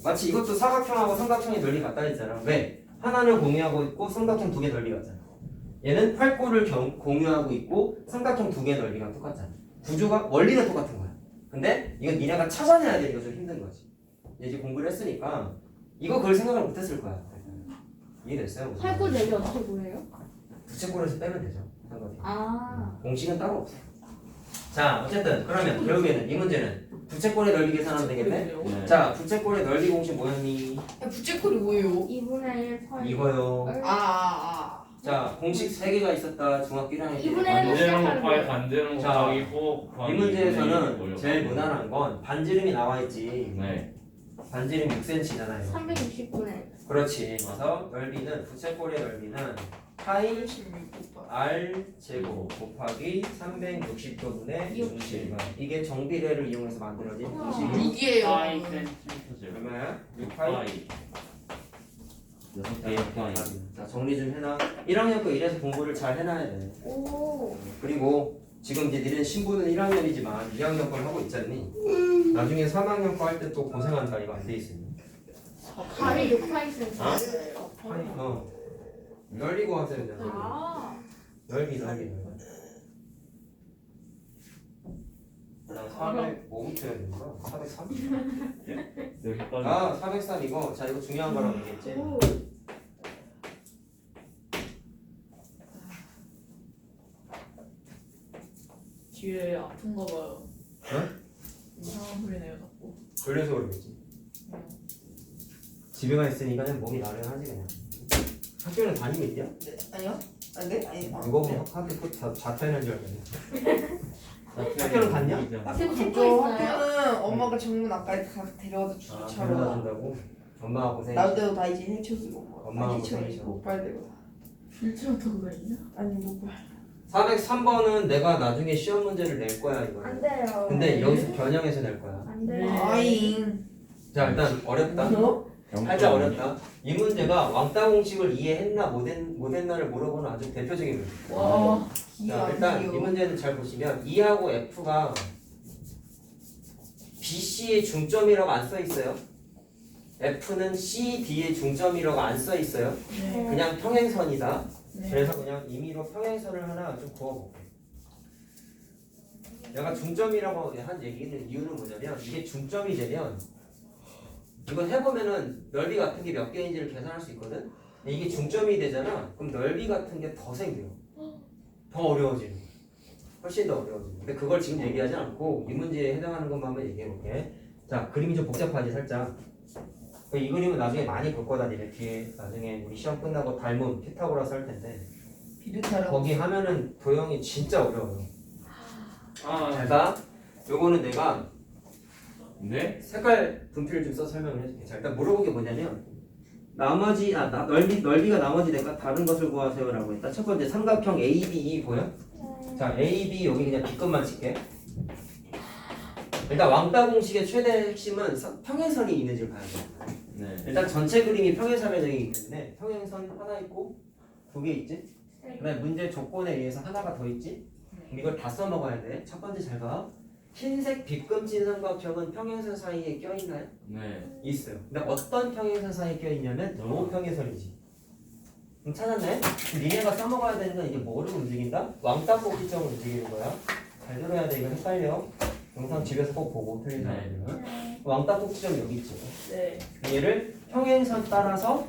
Speaker 2: 마치 이것도 사각형하고 삼각형의 넓이 같다 했잖아. 왜? 하나는 공유하고 있고 삼각형 두 개 넓이 같잖아. 얘는 활골을 공유하고 있고 삼각형 두 개 넓이가 똑같잖아. 구조가 원리는 똑같은 거야. 근데 이건 니네가 찾아내야 되니까 좀 힘든 거지. 이제 공부를 했으니까 이거 그걸 생각을 못했을 거야. 이해됐어요?
Speaker 4: 활골 내기 어떻게 보여요?
Speaker 2: 부채꼴에서 빼면 되죠. 삼각형.
Speaker 4: 아.
Speaker 2: 공식은 따로 없어. 자, 어쨌든 그러면 결국에는 이 문제는 부채꼴의 넓이 계산하면 되겠네.
Speaker 3: 네.
Speaker 2: 자, 부채꼴의 넓이 공식 뭐였니?
Speaker 1: 야, 부채꼴이 뭐예요?
Speaker 4: 2분의 1 펄.
Speaker 2: 이거요.
Speaker 1: 아.
Speaker 2: 자, 공식 3개가 있었다. 중학교 1학년 때.
Speaker 4: 이분의 일로
Speaker 3: 반지름
Speaker 4: 시작하는
Speaker 3: 곱하기
Speaker 4: 거예요.
Speaker 3: 반지름
Speaker 2: 자,
Speaker 3: 곱하기 호 곱하기
Speaker 2: 이 문제에서는 제일 무난한 건 반지름이 나와 있지.
Speaker 3: 네.
Speaker 2: 반지름 6cm잖아요.
Speaker 4: 360분의
Speaker 2: 그렇지. 그래서 넓이는 부채꼴의 넓이는 파이
Speaker 1: 16 곱하기.
Speaker 2: r 제곱 곱하기 360도분의
Speaker 4: 60.
Speaker 2: 60. 이게 정비례를 이용해서 만들어진
Speaker 4: 우와.
Speaker 2: 공식이
Speaker 3: 6파이
Speaker 1: 6이에요.
Speaker 3: 센티미터
Speaker 2: 얼마야? 6파이?
Speaker 3: 6파이 6개의 파이.
Speaker 2: 자, 정리 좀 해놔. 1학년 거 이래서 공부를 잘 해놔야 돼.
Speaker 4: 오.
Speaker 2: 그리고 지금 이제 니네 신부는 1학년이지만 2학년 걸 하고 있잖니. 나중에 3학년 거 할 때 또 고생한다. 이거 안 돼 있으니.
Speaker 4: 발이 6파이 센치.
Speaker 2: 파이, 열리고 하세요. 그냥.
Speaker 4: 아.
Speaker 2: 넓이. 나 400, 뭐부터 해야 되는 거야? 403?
Speaker 3: 여기까지.
Speaker 2: 아, 403 이거. 자, 이거 중요한 거라고 얘기했지.
Speaker 4: 오.
Speaker 5: 뒤에 아픈가 봐요.
Speaker 2: 응?
Speaker 5: 이상한 소리 내요 자꾸.
Speaker 2: 졸려서 그러겠지. 집에만 있으니까 그냥 몸이 나른하지 그냥. 학교는 다니고 있냐?
Speaker 1: 네. 아니요? 아, 네? 아니.
Speaker 2: 누가 보면 학교 자퇴하는 줄 알겠네. 학교는 갔냐?
Speaker 1: 학교
Speaker 4: 찍고
Speaker 1: 갔죠.
Speaker 4: 있어요?
Speaker 1: 학교는 엄마가 정문 앞까지 다 데려와서
Speaker 2: 아,
Speaker 1: 주차로.
Speaker 2: 데려다 준다고? 엄마가 고생이.
Speaker 1: 나올 때도 다 이제 헬쳐주고.
Speaker 2: 엄마가
Speaker 1: 헬쳐
Speaker 2: 고생이셔.
Speaker 1: 목발 대고 다.
Speaker 5: 일주일 타고 다니냐?
Speaker 1: 아니 목발.
Speaker 2: 403번은 내가 나중에 시험 문제를 낼 거야 이거.
Speaker 4: 안 돼요.
Speaker 2: 근데 여기서 변형해서 낼 거야.
Speaker 4: 안 돼요.
Speaker 1: 아잉.
Speaker 2: 자 일단 어렵다.
Speaker 1: 너?
Speaker 2: 살짝 어렵다. 이 문제가 왕따 공식을 이해했나 못했나를 물어보는 아주 대표적인 문제.
Speaker 5: 와.
Speaker 2: 자 일단 이 문제는 잘 보시면 E하고 F가 BC의 중점이라고 안 써 있어요. F는 C, D의 중점이라고 안 써 있어요.
Speaker 5: 네.
Speaker 2: 그냥 평행선이다.
Speaker 5: 네.
Speaker 2: 그래서 그냥 임의로 평행선을 하나 좀 그어볼게. 내가 중점이라고 한 얘기는 이유는 뭐냐면 이게 중점이 되면 이건 해보면은 넓이 같은 게 몇 개인지를 계산할 수 있거든. 근데 이게 중점이 되잖아. 그럼 넓이 같은 게 더 생겨요. 더 어려워지는. 훨씬 더 어려워지는. 근데 그걸 지금 얘기하지 않고 이 문제에 해당하는 것만 한번 얘기해볼게. 자 그림이 좀 복잡하지 살짝. 이 그림은 나중에 많이 볼 거다 니네 뒤에 나중에 우리 시험 끝나고 닮은 피타고라스 할 텐데
Speaker 1: 비슷하라고.
Speaker 2: 거기 하면은 도형이 진짜 어려워요.
Speaker 3: 아,
Speaker 2: 제가 요거는 내가
Speaker 3: 네?
Speaker 2: 색깔 분필을 좀 써서 설명을 해줄게. 자 일단 물어본 게 뭐냐면 나머지 넓이가 나머지 내가 다른 것을 구하세요라고 했다. 첫 번째 삼각형 ABE 보여? 자 AB 여기 그냥 B급만 칠게. 일단 왕따 공식의 최대 핵심은 평행선이 있는지를 봐야 돼.
Speaker 3: 네.
Speaker 2: 일단 전체 그림이 평행사면적이기 때문에 평행선 하나 있고 두 개 있지? 그다음에 문제 조건에 의해서 하나가 더 있지? 그럼 이걸 다 써먹어야 돼. 첫 번째 잘 봐. 흰색 빗금진 삼각형은 평행선 사이에 껴있나요?
Speaker 3: 네.
Speaker 2: 있어요. 근데 어떤 평행선 사이에 껴있냐면 요 평행선이지. 그럼 찾았네? 그럼 니네가 써먹어야 되는 건 이게 뭐를 움직인다? 왕따 꼭지점을 움직이는 거야. 잘 들어야 돼. 이거 헷갈려. 영상 집에서 꼭 보고 틀린 사람들은. 왕따 꼭지점 여기 있죠.
Speaker 5: 네.
Speaker 2: 얘를 평행선 따라서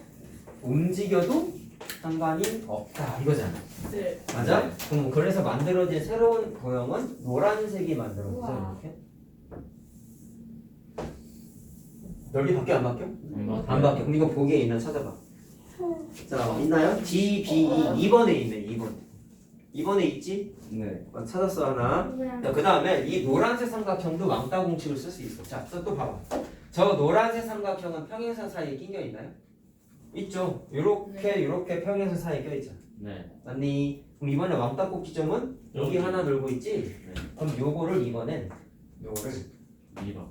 Speaker 2: 움직여도 상관이 없다 이거잖아.
Speaker 5: 네.
Speaker 2: 맞아? 그럼 그래서 만들어진 새로운 도형은 노란색이 만들어졌어.
Speaker 4: 우와.
Speaker 2: 이렇게. 넓이 바뀌어 안 바뀌어? 안 바뀌어. 그럼 이거 보기에 있나 찾아봐. 자 있나요? D, B, E 2번에 있네. 2번에 있지?
Speaker 3: 네.
Speaker 2: 찾았어 하나. 자, 그 다음에 이 노란색 삼각형도 왕따 공식을 쓸 수 있어. 자, 또 봐봐. 저 노란색 삼각형은 평행선 사이에 끼겨 있나요? 있죠. 요렇게 평행선 사이에 껴 있잖아.
Speaker 3: 네.
Speaker 2: 맞니? 그럼 이번에 왕따 꼭지점은 여기 하나 놀고 있지?
Speaker 3: 네.
Speaker 2: 그럼 요거를 이번엔 요거를
Speaker 3: 미러.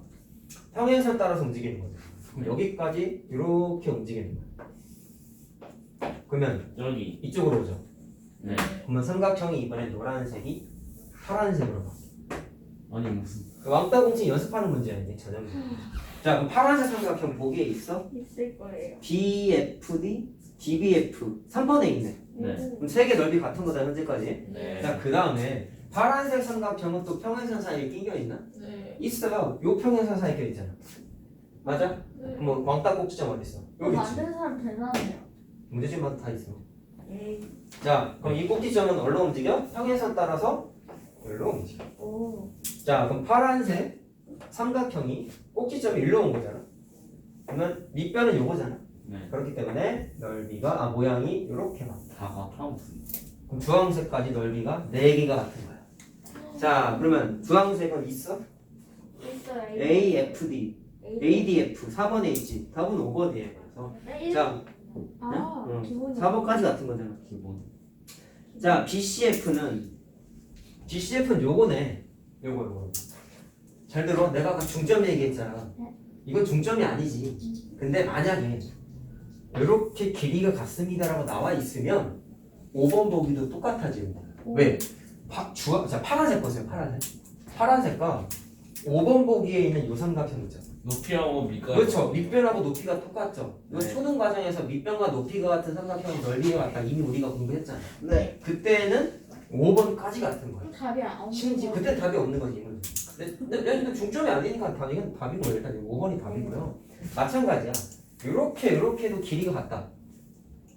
Speaker 2: 평행선 따라서 움직이는 거죠. 그럼 여기까지 이렇게 움직이는 거야. 그러면
Speaker 3: 여기.
Speaker 2: 이쪽으로 오죠.
Speaker 3: 네.
Speaker 2: 그러면 삼각형이 이번엔 노란색이 파란색으로 바뀌어.
Speaker 3: 아니 무슨.
Speaker 2: 왕따 공식 연습하는 문제야 이제 저녁. 자 그럼 파란색 삼각형 보기에 있어?
Speaker 4: 있을 거예요.
Speaker 2: BFD, DBF 3번에 있네.
Speaker 3: 네.
Speaker 2: 그럼 세 개 넓이 같은 거다 현재까지.
Speaker 3: 네.
Speaker 2: 자 그 다음에 파란색 삼각형은 또 평행선 사이에 끼겨 있나?
Speaker 5: 네.
Speaker 2: 있어요. 요 평행선 사이에 끼어 있잖아. 맞아?
Speaker 5: 네.
Speaker 2: 그럼 왕따 꼭지점 어디 있어? 여기 있지.
Speaker 4: 만든 사람 대단해요.
Speaker 2: 문제집마다 다 있어.
Speaker 4: 에이.
Speaker 2: 자 그럼 이 꼭지점은 어디로 움직여? 평행선 따라서 여기로 움직여.
Speaker 4: 오.
Speaker 2: 자 그럼 파란색 삼각형이 꼭지점이 일로 온 거잖아. 그러면 밑변은 요거잖아.
Speaker 3: 네.
Speaker 2: 그렇기 때문에 넓이가 모양이 이렇게 나.
Speaker 3: 다 같아 무슨.
Speaker 2: 그럼 주황색까지 넓이가 4개가 같은 거야. 자 그러면 주황색은 있어?
Speaker 4: 있어요.
Speaker 2: AFD, ADF 4번에 있지. 답은 5번이에요. 그래서 자
Speaker 4: 아,
Speaker 2: 응.
Speaker 4: 기본이.
Speaker 2: 4번까지 같은 거잖아.
Speaker 3: 기본.
Speaker 2: 자 BCF는 요거네. 요거. 잘 들어. 내가 아까 중점 얘기했잖아. 이건 중점이 아니지. 근데 만약에 이렇게 길이가 같습니다라고 나와 있으면 5번 보기도 똑같아지는 거야. 왜? 자 파란색 보세요. 파란색과 5번 보기에 있는 요 삼각형 있잖아.
Speaker 3: 높이하고 밑가.
Speaker 2: 그렇죠. 밑변하고 높이가 똑같죠. 이거
Speaker 3: 네.
Speaker 2: 초등 과정에서 밑변과 높이가 같은 삼각형 넓이가 같다. 이미 우리가 공부했잖아.
Speaker 1: 네.
Speaker 2: 그때는 5번까지 같은 거야.
Speaker 4: 답이 안 오는
Speaker 2: 심지어
Speaker 4: 거.
Speaker 2: 그때 답이 없는 거지. 이거는. 근데 중점이 아니니까 이건 답이고요. 일단 5번이 답이고요. 마찬가지야. 요렇게도 길이가 같다.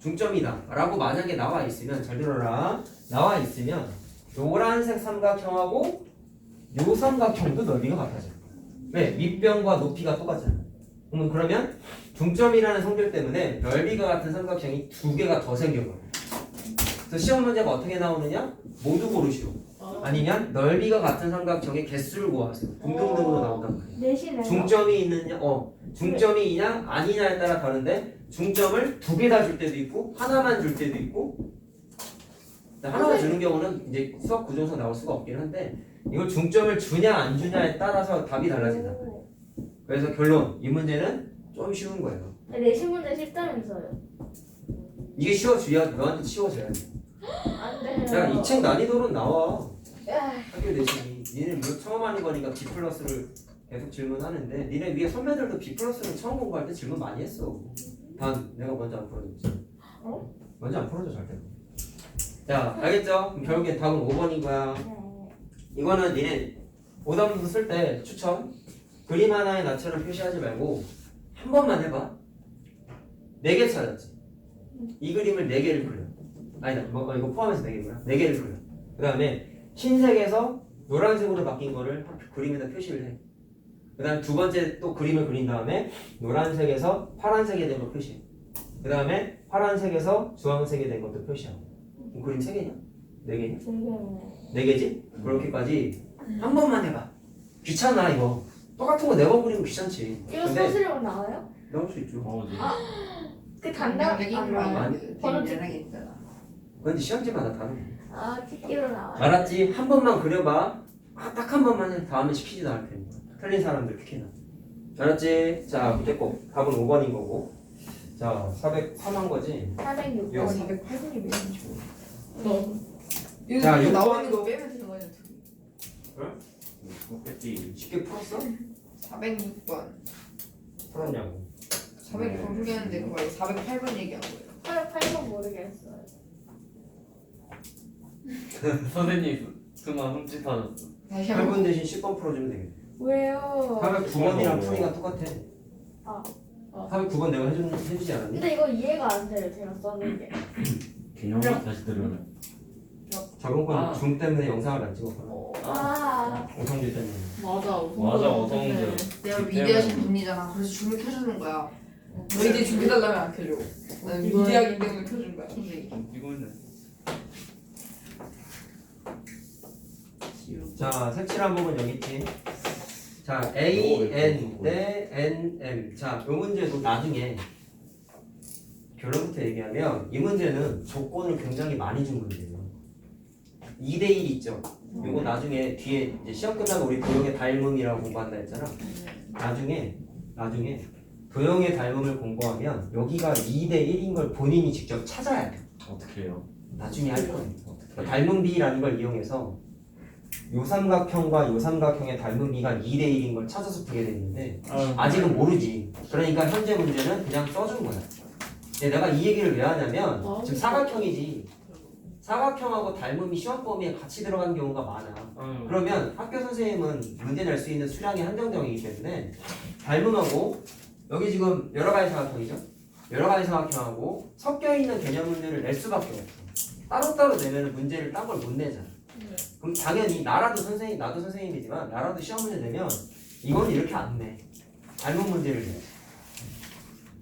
Speaker 2: 중점이다. 라고 만약에 나와 있으면 잘 들어라. 나와 있으면 노란색 삼각형하고 요 삼각형도 넓이가 같아져. 왜? 밑변과 높이가 똑같잖아. 그러면 중점이라는 성질 때문에 넓이가 같은 삼각형이 2개가 더 생겨버려. 그래서 시험 문제가 어떻게 나오느냐? 모두 고르시오. 아니면 넓이가 같은 삼각형의 개수를 구하세요. 등등등으로 나온단 말이야.
Speaker 4: 내신에요.
Speaker 2: 중점이 있느냐, 중점이냐 아니냐에 따라 다른데 중점을 2개 다 줄 때도 있고 하나만 줄 때도 있고 하나만 주는 경우는 이제 수학 구조에서 나올 수가 없긴 한데 이걸 중점을 주냐 안 주냐에 따라서 답이 달라진다. 그래서 결론 이 문제는 좀 쉬운 거예요.
Speaker 4: 내신 문제 쉽다면서요.
Speaker 2: 이게 쉬워줘야 너한테 쉬워져야 돼.
Speaker 4: 안 돼요.
Speaker 2: 야, 이 책 난이도로 나와.
Speaker 4: 야,
Speaker 2: 학교 내신이. 니네 이거 처음 하는 거니까 B 플러스를 계속 질문하는데 니네 위에 선배들도 B 플러스를 처음 공부할 때 질문 많이 했어. 단 내가 먼저 안 풀어줬지.
Speaker 4: 어?
Speaker 2: 먼저 안 풀어줘 절대로. 자, 알겠죠? 그럼 결국엔 답은 5번인 거야.
Speaker 4: 네.
Speaker 2: 이거는 니네 오답문서 쓸 때 추천. 그림 하나에 나처럼 표시하지 말고 한 번만 해봐. 4개 찾았지. 이 그림을 4개를 그려. 아니다, 이거 포함해서 4개구나. 4개를 그려. 그 다음에 흰색에서 노란색으로 바뀐 거를 그림에다 표시를 해. 그 다음 두 번째 또 그림을 그린 다음에 노란색에서 파란색이 된 거 표시해. 그 다음에 파란색에서 주황색이 된 것도 표시하고. 그럼 그림 3개냐? 4개냐?
Speaker 4: 되게
Speaker 2: 4개지? 그렇게까지 한 번만 해봐. 귀찮아 이거. 똑같은 거 4번 그리면 귀찮지.
Speaker 4: 이거
Speaker 2: 근데
Speaker 4: 수수료가 나와요?
Speaker 2: 나올 수 있죠.
Speaker 3: 어디?
Speaker 4: 그 단답 안 나와요? 번호 찍.
Speaker 2: 근데 시험지마다 다르네.
Speaker 4: 아, 찍기로 나와요.
Speaker 2: 알았지? 한 번만 그려봐. 딱 한 번만 해. 다음에 시키지도 않을 테니까. 틀린 사람들 특히나. 알았지? 자, 됐고. 답은 5번인 거고. 자, 403한 거지?
Speaker 4: 406번.
Speaker 5: 408분이 왜 있는지 너
Speaker 2: 자,
Speaker 5: 이거
Speaker 2: 6번
Speaker 5: 나오는
Speaker 2: 거
Speaker 5: 거 빼면 되는 거 아니야?
Speaker 3: 그렇겠지.
Speaker 2: 쉽게 풀었어?
Speaker 5: 406번
Speaker 2: 풀었냐고.
Speaker 5: 406번 풀겠는데 그거 408번 얘기한 거예요.
Speaker 4: 8번 모르겠어요.
Speaker 3: 선생님 순간 흠칫하셨어.
Speaker 5: 다시 한번
Speaker 2: 8번 대신 10번 풀어주면 되겠네.
Speaker 4: 왜요?
Speaker 2: 409번이랑 풀이가 똑같아.
Speaker 4: 아.
Speaker 2: 409번 내가 해주지 않았니?
Speaker 4: 근데 이거 이해가 안 돼요. 제가 써는 게.
Speaker 3: 개념을 다시 들으면.
Speaker 2: 저번 건
Speaker 3: 아.
Speaker 2: 줌 때문에 영상을 안 찍었구나.
Speaker 4: 아,
Speaker 2: 오성질 때문에.
Speaker 5: 맞아
Speaker 3: 맞아, 어성들.
Speaker 5: 내가 위대하신 분이잖아. 그래서 줌을 켜주는 거야. 너희들이 줌 켜달라면 안 켜줘. 나는 위대하기 때문에 켜준 거야 선생님.
Speaker 3: 이거 있네.
Speaker 2: 자, 색칠한 부분 여기 있지. 자, A, N 대 N, M. 자, 이 문제도 나중에 결론부터 얘기하면 이 문제는 조건을 굉장히 많이 준 문제예요. 2대 1 있죠. 이거 나중에 뒤에 이제 시험 끝나고 우리 도형의 닮음이라고 공부한다 했잖아. 나중에 도형의 닮음을 공부하면 여기가 2대 1인 걸 본인이 직접 찾아야 돼.
Speaker 3: 어떻게 해요?
Speaker 2: 나중에 할 거예요. 그러니까 닮음비라는 걸 이용해서 요 삼각형과 요 삼각형의 닮음비가 2대 1인 걸 찾아서 풀게 되는데 아직은 모르지. 그러니까 현재 문제는 그냥 써준 거야. 근데 내가 이 얘기를 왜 하냐면 지금 사각형이지. 사각형하고 닮음이 시험 범위에 같이 들어가는 경우가 많아. 그러면 학교 선생님은 문제 낼 수 있는 수량이 한정적이기 때문에 닮음하고 여기 지금 여러 가지 사각형이죠. 여러 가지 사각형하고 섞여 있는 개념 문제를 낼 수밖에 없어. 따로따로 내면 문제를 딴 걸 못 내잖아. 그럼 당연히 나도 선생님이지만 나라도 시험 문제 내면 이건 이렇게 안 내. 닮은 문제를 내.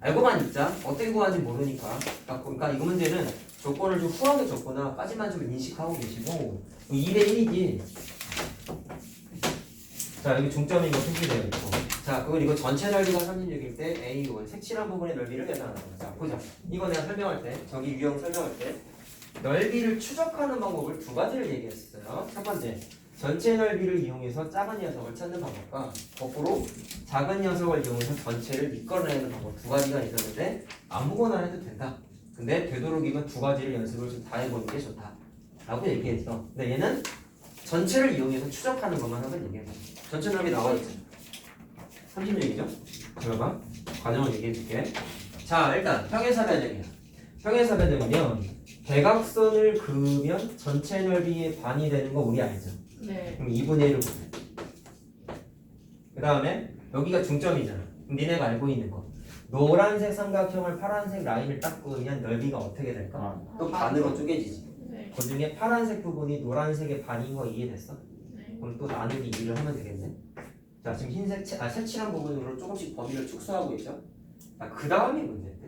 Speaker 2: 알고만 있자. 어떻게 구하는지 모르니까. 그러니까 이거 문제는 조건을 좀 후하게 줬거나까지만 좀 인식하고 계시고 2대 1이지. 자, 여기 중점인 거 표시되어 있고. 자, 그건 이거 전체 넓이가 36일 때 A1 색칠한 부분의 넓이를 계산하는 거야. 자, 보자. 이거 내가 설명할 때, 저기 유형 설명할 때 넓이를 추적하는 방법을 2가지를 얘기했어요. 첫 번째, 전체 넓이를 이용해서 작은 녀석을 찾는 방법과 거꾸로 작은 녀석을 이용해서 전체를 이끌어내는 방법 2가지가 있었는데 아무거나 해도 된다. 근데 되도록이면 2가지를 연습을 좀 다 해보는 게 좋다 라고 얘기했어. 근데 얘는 전체를 이용해서 추적하는 것만 한번 얘기해봐. 전체 넓이 나와있죠. 36이죠? 잠깐만 과정을 얘기해줄게. 자, 일단 평행사 변형이야. 평행사 변형이면 대각선을 그으면 전체 넓이의 반이 되는 거 우리 알죠?
Speaker 5: 네.
Speaker 2: 그럼 2분의 1을 보내. 그 다음에 여기가 중점이잖아. 그럼 니네가 알고 있는 거. 노란색 삼각형을 파란색 라인을 딱 그으면 넓이가 어떻게 될까? 또 반으로 쪼개지지.
Speaker 5: 네.
Speaker 2: 그 중에 파란색 부분이 노란색의 반인 거 이해됐어?
Speaker 5: 네.
Speaker 2: 그럼 또 나누기 2를 하면 되겠네. 자, 지금 흰색 색칠한 부분으로 조금씩 범위를 축소하고 있죠? 자, 그 다음이 문제인데.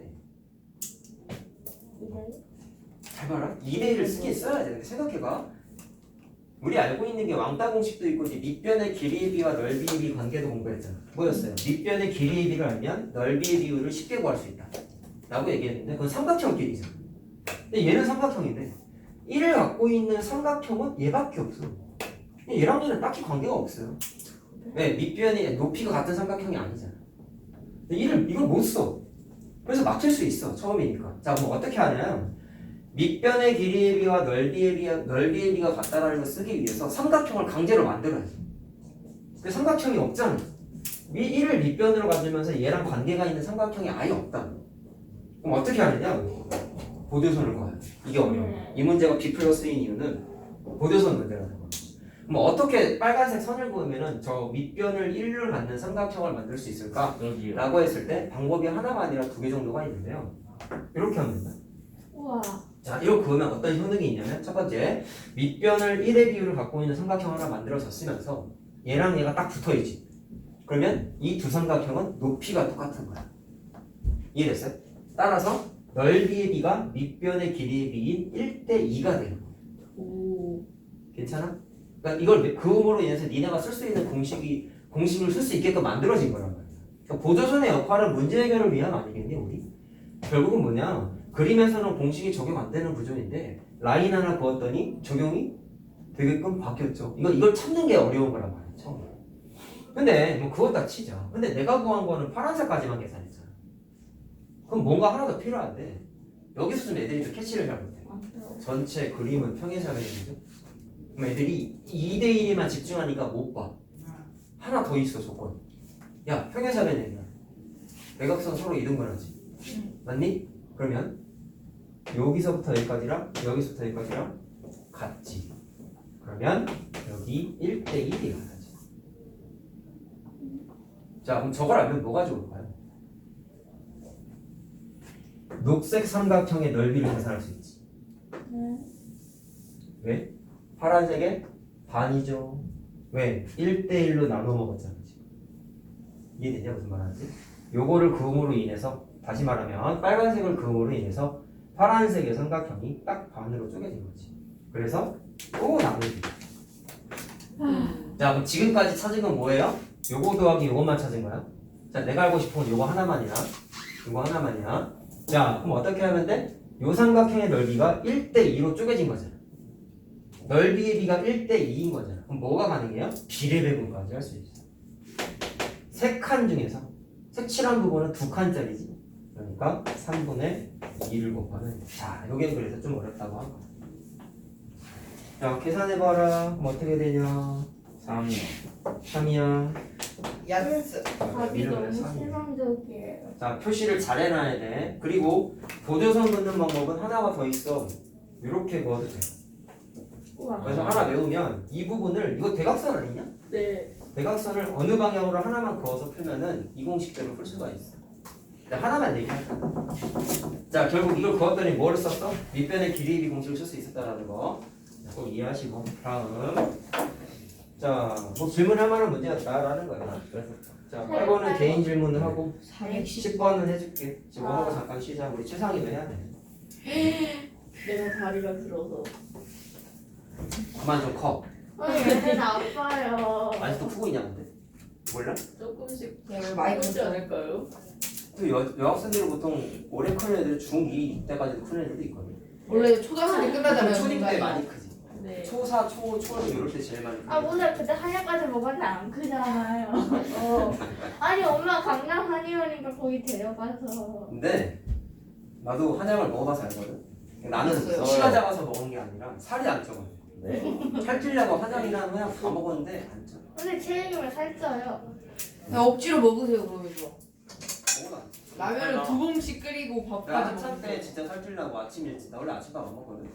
Speaker 2: 잘 봐라. 2대 1을 쓰긴 써야 돼. 근데 생각해봐. 우리 알고 있는 게 왕따 공식도 있고 이제 밑변의 길이의 비와 넓이의 비 관계도 공부했잖아. 뭐였어요? 밑변의 길이의 비를 알면 넓이의 비율을 쉽게 구할 수 있다 라고 얘기했는데 그건 삼각형 길이잖아. 근데 얘는 삼각형인데 1을 갖고 있는 삼각형은 얘밖에 없어. 얘랑 얘는 딱히 관계가 없어요. 왜? 밑변이 높이가 같은 삼각형이 아니잖아. 이걸 못 써. 그래서 막힐 수 있어. 처음이니까. 자, 그럼 어떻게 하냐면 밑변의 길이의 비와 넓이의 비가 같다라는 걸 쓰기 위해서 삼각형을 강제로 만들어야지. 근데 삼각형이 없잖아. 1을 밑변으로 가지면서 얘랑 관계가 있는 삼각형이 아예 없다. 그럼 어떻게 하느냐? 보조선을 그어요. 이게 어려워. 이 문제가 B 플러스인 이유는 보조선 문제라는 거야. 그럼 어떻게 빨간색 선을 그으면은 저 밑변을 1을 갖는 삼각형을 만들 수 있을까?
Speaker 3: 여기요.
Speaker 2: 라고 했을 때 방법이 하나가 아니라 2개 정도가 있는데요. 이렇게 하면 된다.
Speaker 4: 우와.
Speaker 2: 자, 이렇게 그으면 어떤 효능이 있냐면 첫 번째, 밑변을 1의 비율을 갖고 있는 삼각형 하나 만들어졌으면서 얘랑 얘가 딱 붙어있지. 그러면 이 두 삼각형은 높이가 똑같은 거야. 이해됐어요? 따라서 넓이의 비가 밑변의 길이의 비인 1대2가 되는 거야.
Speaker 5: 오.
Speaker 2: 괜찮아? 그러니까 이걸 그음으로 인해서 니네가 쓸 수 있는 공식을 쓸 수 있게끔 만들어진 거란 말이야. 그러니까 보조선의 역할은 문제 해결을 위한 아니겠니 우리? 결국은 뭐냐? 그림에서는 공식이 적용 안 되는 구조인데 라인 하나 그었더니 적용이 되게끔 바뀌었죠. 이걸 찾는 게 어려운 거란 말이야 처음에. 근데 뭐 그것 다 치자. 근데 내가 구한 거는 파란색까지만 계산했잖아. 그럼 뭔가 하나 더 필요한데 여기서 좀 애들이 좀 캐치를 잘 못해. 전체 그림은 평행사변이죠. 그럼 애들이 2대1에만 집중하니까 못 봐. 하나 더 있어 조건. 야 평행사변이야. 대각선 서로 이등분하지. 맞니? 그러면 여기서부터 여기까지랑 여기서부터 여기까지랑 같지. 그러면 여기 1대1이 같아지. 자 그럼 저걸 알면 뭐가 좋을까요? 녹색 삼각형의 넓이를 계산할 수 있지. 왜? 파란색의 반이죠. 왜? 1대1로 나눠 먹었잖아 지금. 이해되냐 무슨 말하는지? 요거를 그음으로 인해서 다시 말하면 빨간색을 그음으로 인해서 파란색의 삼각형이 딱 반으로 쪼개진 거지. 그래서 또 나누기. 자 그럼 지금까지 찾은 건 뭐예요? 요거 더하기 요것만 찾은 거야. 자 내가 알고 싶은 건 요거 하나만이야. 요거 하나만이야. 자 그럼 어떻게 하면 돼? 요 삼각형의 넓이가 1대2로 쪼개진 거잖아. 넓이의 비가 1대2인 거잖아. 그럼 뭐가 가능해요? 비례 배분까지 할 수 있어. 3칸 중에서 색칠한 부분은 2칸짜리지. 그러니까 3분의 2를 곱하면 자 요게 그래서 좀 어렵다고 한 거야. 자 계산해봐라. 그럼 어떻게 되냐?
Speaker 3: 3이요.
Speaker 2: 3이야.
Speaker 5: 야스.
Speaker 4: 답이 너무 실망적이에요.
Speaker 2: 자 표시를 잘 해놔야 돼. 그리고 보조선 긋는 방법은 하나가 더 있어. 이렇게 그어도 돼.
Speaker 4: 우와.
Speaker 2: 그래서 하나 외우면 이 부분을 이거 대각선 아니냐?
Speaker 5: 네.
Speaker 2: 대각선을 어느 방향으로 하나만 그어서 풀면은 이 공식대로 풀 수가 있어. 하나만 얘기할까? 자 결국 이걸 그었더니 뭐를 썼어? 밑변의 길이비 공식을 쓸 수 있었다라는 거 꼭 이해하시고 다음 자뭐 질문할 만한 문제였다라는 거야. 그래서 자 8번은 개인 질문을 하고 10번은 해줄게. 지금 원호가 잠깐 쉬자. 우리 최상위도 해야 돼.
Speaker 5: 내가 다리가 길어서.
Speaker 2: 그만 좀 커.
Speaker 4: 얘는 아파요.
Speaker 2: 아직도 크고 있냐 근데? 몰라?
Speaker 5: 조금씩 그냥 많이 크지 컸죠.
Speaker 2: 또
Speaker 5: 않을까요?
Speaker 2: 여학생들은 보통 오래 크는 애들 중2 때까지도 크는 애들도 있거든.
Speaker 5: 원래 초등학생 끝나잖아요.
Speaker 2: 초딩 때
Speaker 5: 중간에.
Speaker 2: 많이 크지.
Speaker 5: 네.
Speaker 2: 초4, 초1 이럴 때 제일 많이 크지.
Speaker 4: 아 오늘 그때 한약까지 먹었는데 안 크잖아요. 아니 엄마 강남 한의원이니까 거기 데려가서.
Speaker 2: 근데 나도 한약을 먹어봐서 알거든. 나는
Speaker 5: 있어요.
Speaker 2: 키가 작아서 먹은 게 아니라 살이 안 쪄가지고.
Speaker 3: 네.
Speaker 2: 살찌려고 한약이랑 그냥 다 먹었는데 안 쪄.
Speaker 4: 근데 체육이면 살쪄요.
Speaker 5: 그냥 억지로 먹으세요 그러면 저.
Speaker 2: 먹어도 안 쪄.
Speaker 5: 라면을 2봉씩 끓이고
Speaker 2: 내가
Speaker 5: 밥까지
Speaker 2: 한참 때
Speaker 5: 먹으세요.
Speaker 2: 진짜 살찌려고 아침 일찍 나 원래 아침밥 안 먹거든.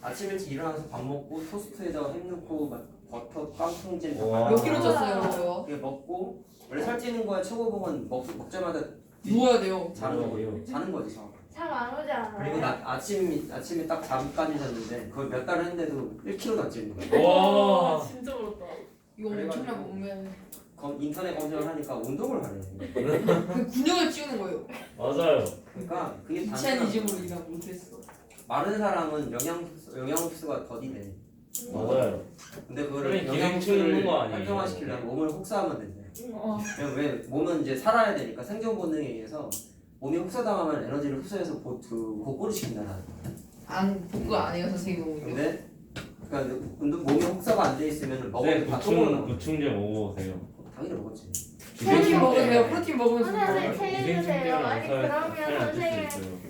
Speaker 2: 아침 일찍 일어나서 밥 먹고 토스트에다가 햄 넣고 막 버터 빵 통째
Speaker 3: 와.
Speaker 5: 몇 킬로 쪘어요 저요?
Speaker 2: 이게 먹고 원래 살찌는 거야 최고봉은 먹자마자
Speaker 5: 누워야 돼요.
Speaker 2: 자는 거고요. 자는 거지 저.
Speaker 4: 잠 안 오지 않아요?
Speaker 2: 그리고 나 아침에 딱 잠깐 잤는데 그걸 몇 달을 했는데도 1kg도 안 찌는 거야.
Speaker 3: 와.
Speaker 5: 진짜 어렵다. 이거
Speaker 2: 그래가지고.
Speaker 5: 엄청나 먹으면
Speaker 2: 인터넷 검색을 하니까 운동을 하래.
Speaker 5: 그 근육을 찌우는 거예요.
Speaker 3: 맞아요.
Speaker 2: 그러니까 그게
Speaker 5: 이치한
Speaker 2: 단순한
Speaker 5: 이즘으로 일하 못했어.
Speaker 2: 마른 사람은 영양소가 더디네.
Speaker 3: 맞아요.
Speaker 2: 근데 그거를
Speaker 3: 그래, 기생충
Speaker 2: 영양소를
Speaker 3: 있는 거 아니에요?
Speaker 2: 활성화시키려면 몸을 혹사하면 된대.
Speaker 4: 어.
Speaker 2: 왜냐면 왜 몸은 이제 살아야 되니까 생존 본능에 의해서 몸이 혹사당하면 에너지를 흡수해서 곧고를 시킨다는 거야.
Speaker 5: 안 복구가 아니에요 선생님 오히려.
Speaker 2: 근데 그러니까 운동 몸이 혹사가 안 돼 있으면 먹어도
Speaker 3: 네,
Speaker 2: 다 똥으로 나와.
Speaker 3: 보충제 먹어보세요.
Speaker 2: 당연히 먹었지.
Speaker 5: 프로틴 먹으세요. 프로틴 먹으면
Speaker 4: 선생님
Speaker 5: 좋다.
Speaker 4: 체해주세요. 아니 그러면 선생님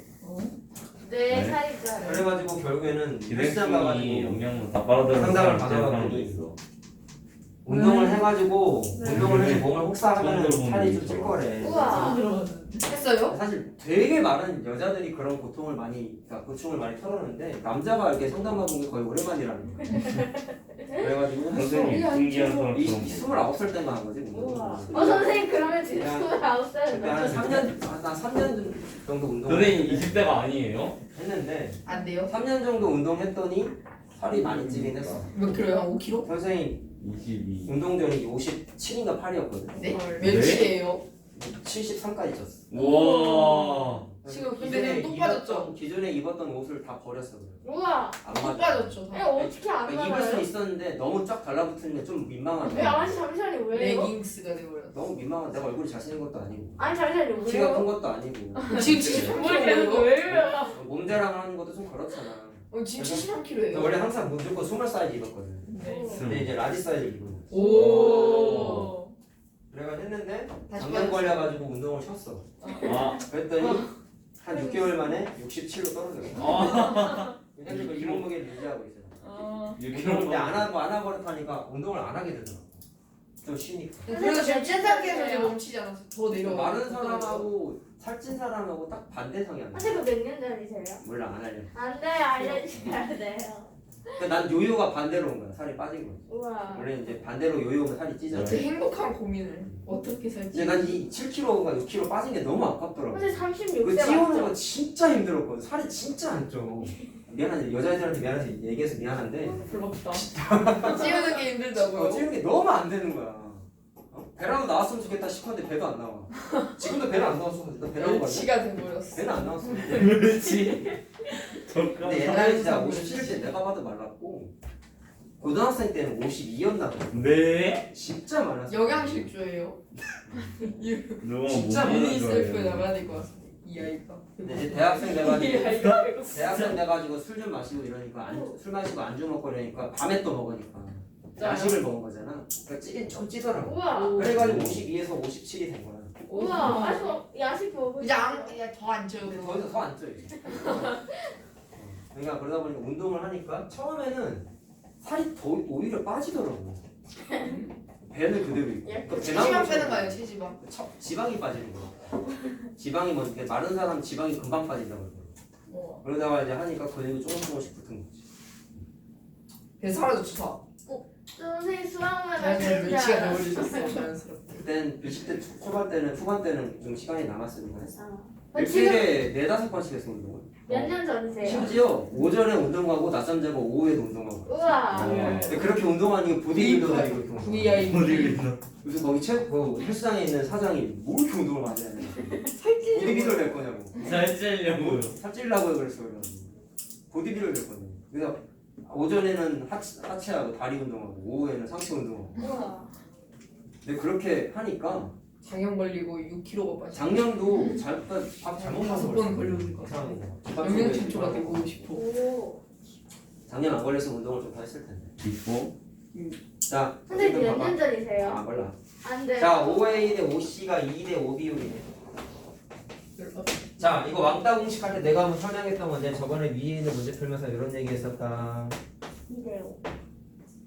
Speaker 4: 네 살이잖아요.
Speaker 2: 그래가지고 결국에는 헬스장
Speaker 3: 기생충이
Speaker 2: 가가지고
Speaker 3: 영양분 다 빨아들여서
Speaker 2: 상담을
Speaker 3: 사람도
Speaker 2: 받아봤더니
Speaker 3: 있어.
Speaker 2: 운동을 해가지고
Speaker 4: 네.
Speaker 2: 운동을 해서 몸을 혹사하면
Speaker 3: 처음
Speaker 2: 살이 좀
Speaker 3: 들어보는
Speaker 2: 찔 거래.
Speaker 4: 우와.
Speaker 5: 했어요?
Speaker 2: 사실 되게 많은 여자들이 그런 고통을 많이, 그러니까 고충을 많이 털었는데 남자가 이렇게 상담받은 게 거의 오랜만이라는 거야. 그래가지고
Speaker 3: 선생님 신기한 사람
Speaker 2: 이
Speaker 3: 처음
Speaker 2: 29살 때만 한 거지.
Speaker 4: 우와. 선생님 그러면 지금
Speaker 2: 그냥
Speaker 4: 29살
Speaker 2: 그때 한 3년, 나 3년 정도 운동을
Speaker 3: 선생님 20대가 아니에요?
Speaker 2: 했는데
Speaker 5: 안 돼요?
Speaker 2: 3년 정도 운동했더니 살이 많이 찌긴 했어.
Speaker 5: 몇 킬로요? 한 5kg?
Speaker 2: 선생님
Speaker 3: 22.
Speaker 2: 운동 전이 57인가 8이었거든.
Speaker 5: 네.
Speaker 4: 헐.
Speaker 5: 몇이에요?
Speaker 2: 73까지 쪘어.
Speaker 3: 우와.
Speaker 5: 지금 근데 또 빠졌죠?
Speaker 2: 기존에 입었던 옷을 다 버렸어. 그래.
Speaker 4: 우와.
Speaker 2: 안
Speaker 5: 또
Speaker 2: 맞아.
Speaker 5: 빠졌죠.
Speaker 4: 야 어떻게 안
Speaker 2: 그러니까 입을 수
Speaker 4: 나와요?
Speaker 2: 있었는데 너무 쫙 달라붙는 게 좀 민망하다.
Speaker 4: 왜 아저씨 잠시만요 왜요?
Speaker 5: 레깅스가 돼버렸어.
Speaker 2: 너무 민망한. 내가 얼굴이 잘생긴 것도 아니고
Speaker 4: 아니 잠시만요
Speaker 2: 키가 큰
Speaker 4: 왜요?
Speaker 2: 것도 아니고
Speaker 5: 지금 73kg예요?
Speaker 4: 왜요?
Speaker 2: 몸 자랑하는 것도 좀 그렇잖아.
Speaker 5: 지금 73kg예요.
Speaker 2: 원래 항상 무조건 스몰 사이즈 입었거든.
Speaker 5: 네.
Speaker 2: 근데 이제 라지 사이즈 입은 거지.
Speaker 5: 오.
Speaker 2: 그래가 했는데
Speaker 5: 다시
Speaker 2: 당뇨
Speaker 5: 빠졌어.
Speaker 2: 걸려가지고 운동을 쉬었어.
Speaker 3: 아.
Speaker 2: 그랬더니 한 6개월 만에 67로 떨어졌어. 근데 그 몸무게를 유지하고 있어요. 근데 안 하고 그렇다니까 운동을 안 하게 되더라고. 좀 쉬니까.
Speaker 5: 그래서 지금 찐 상태에서 이제 멈추지 않았어. 더 내려와.
Speaker 2: 마른 사람하고 살찐 사람하고 딱 반대 성향.
Speaker 4: 선생님 몇년 전이세요?
Speaker 2: 몰라 안 하려.
Speaker 4: 안돼 알려주셔야 돼요.
Speaker 2: 그러니까 난 요요가 반대로 온 거야. 살이 빠진 거야.
Speaker 4: 우와.
Speaker 2: 원래 이제 반대로 요요면 살이 찌잖아.
Speaker 5: 그 행복한 고민을 어떻게 살지?
Speaker 2: 이제 난 이 7kg가 6kg 빠진 게 너무 아깝더라고.
Speaker 4: 선생님
Speaker 2: 그
Speaker 4: 36세
Speaker 2: 찌우는
Speaker 4: 맞죠?
Speaker 2: 거 진짜 힘들었거든. 살이 진짜 안 쪄. 미안한데 여자애들한테 미안해서 얘기해서 미안한데
Speaker 5: 부럽다. 찌우는 게 힘들다고요?
Speaker 2: 찌우는 게 너무 안 되는 거야. 배라도 나왔으면 좋겠다 싶었는데 배도 안 나와. 지금도 배는 안 나왔어. 너 배 나온 거 아니야?
Speaker 5: 지가 돼버렸어.
Speaker 2: 배는 안 나왔어.
Speaker 3: 그렇지.
Speaker 2: 근데 옛날에 진짜 57때 내가 봐도 말랐고 고등학생 때는 52였나 봐.
Speaker 3: 네.
Speaker 2: 진짜 많았어.
Speaker 5: 영양실조예요.
Speaker 3: 너무
Speaker 2: 진짜
Speaker 3: 못
Speaker 5: 미니
Speaker 3: 믿는
Speaker 5: 셀프에
Speaker 3: 거예요.
Speaker 5: 나가야 될 것 같습니다. 이 아이가.
Speaker 2: 근데 이제 대학생 돼가지고
Speaker 5: 이 아이가.
Speaker 2: 대학생 돼가지고 술 좀 마시고 이러니까 술 마시고 안주 먹고 이러니까 밤에 또 먹으니까 야식을 먹은 거잖아. 그러니까 찌긴 좀 찌더라고.
Speaker 4: 우와.
Speaker 2: 그래가지고 52에서 57이 된 거야.
Speaker 4: 우와. 아직 야식 먹고
Speaker 5: 이제 더안 쪄요.
Speaker 2: 근데 거기서 더 안 쪄 이제. 그러니까 그러다 보니까 운동을 하니까 처음에는 살이 더 오히려 빠지더라고. 배는 그대로 있고. 그러니까
Speaker 5: 체지방 빼는 거 아니에요? 체지방.
Speaker 2: 지방이 빠지는 거야. 지방이 뭐 이렇게 마른 사람 지방이 금방 빠진다고 그러더라고. 그러다가 이제 하니까 근육이 조금씩 붙은 거지.
Speaker 5: 그래서 사라졌죠.
Speaker 4: 선생님 수학만
Speaker 5: 자연스럽게 위치가
Speaker 4: 하시자.
Speaker 5: 돼버리셨어요. 자연스럽게.
Speaker 2: 그땐 20대 초반 때는 후반 때는 좀 시간이 남았으니까 했어.
Speaker 4: 지금
Speaker 2: 일주일에 4-5번씩 했어 운동을.
Speaker 4: 몇 년 전이세요?
Speaker 2: 심지어 오전에 운동하고 낮잠 자고 오후에도 운동하고.
Speaker 4: 우와.
Speaker 3: 네.
Speaker 2: 근데 그렇게 운동하니 보디빌더들이 그렇게 운동하고.
Speaker 5: VI.
Speaker 2: 요새 거기 그 헬스장에 있는 사장이 뭐 이렇게 운동을 많이 하냐. 보디빌더 될 거냐고.
Speaker 3: 잘 찌려고요.
Speaker 2: 살찌려고 그랬어. 보디빌더 될 거냐고. 그래서 오전에는 하체하고 다리 운동하고 오후에는 상체 운동하고.
Speaker 4: 우와.
Speaker 2: 근데 그렇게 하니까
Speaker 5: 장염 걸리고 6kg가 빠져.
Speaker 2: 작년도 밥 잘못 먹어서
Speaker 5: 5번 걸려올 것 같아. 영양실조가 되고 싶어.
Speaker 4: 오.
Speaker 2: 작년 안 걸려서 운동을 좀 더 했을 텐데.
Speaker 3: 비포.
Speaker 2: 자,
Speaker 4: 선생님
Speaker 2: 지금
Speaker 4: 몇
Speaker 2: 봐봐.
Speaker 4: 년 전이세요?
Speaker 2: 아 몰라.
Speaker 4: 안 돼요.
Speaker 2: 자, 5A 대 5C가 2 대 5 비율이네. 자, 이거 왕따 공식 할 때 내가 한번 설명했던 건데 저번에 위에 있는 문제 풀면서 이런 얘기 했었다.
Speaker 4: 이래요.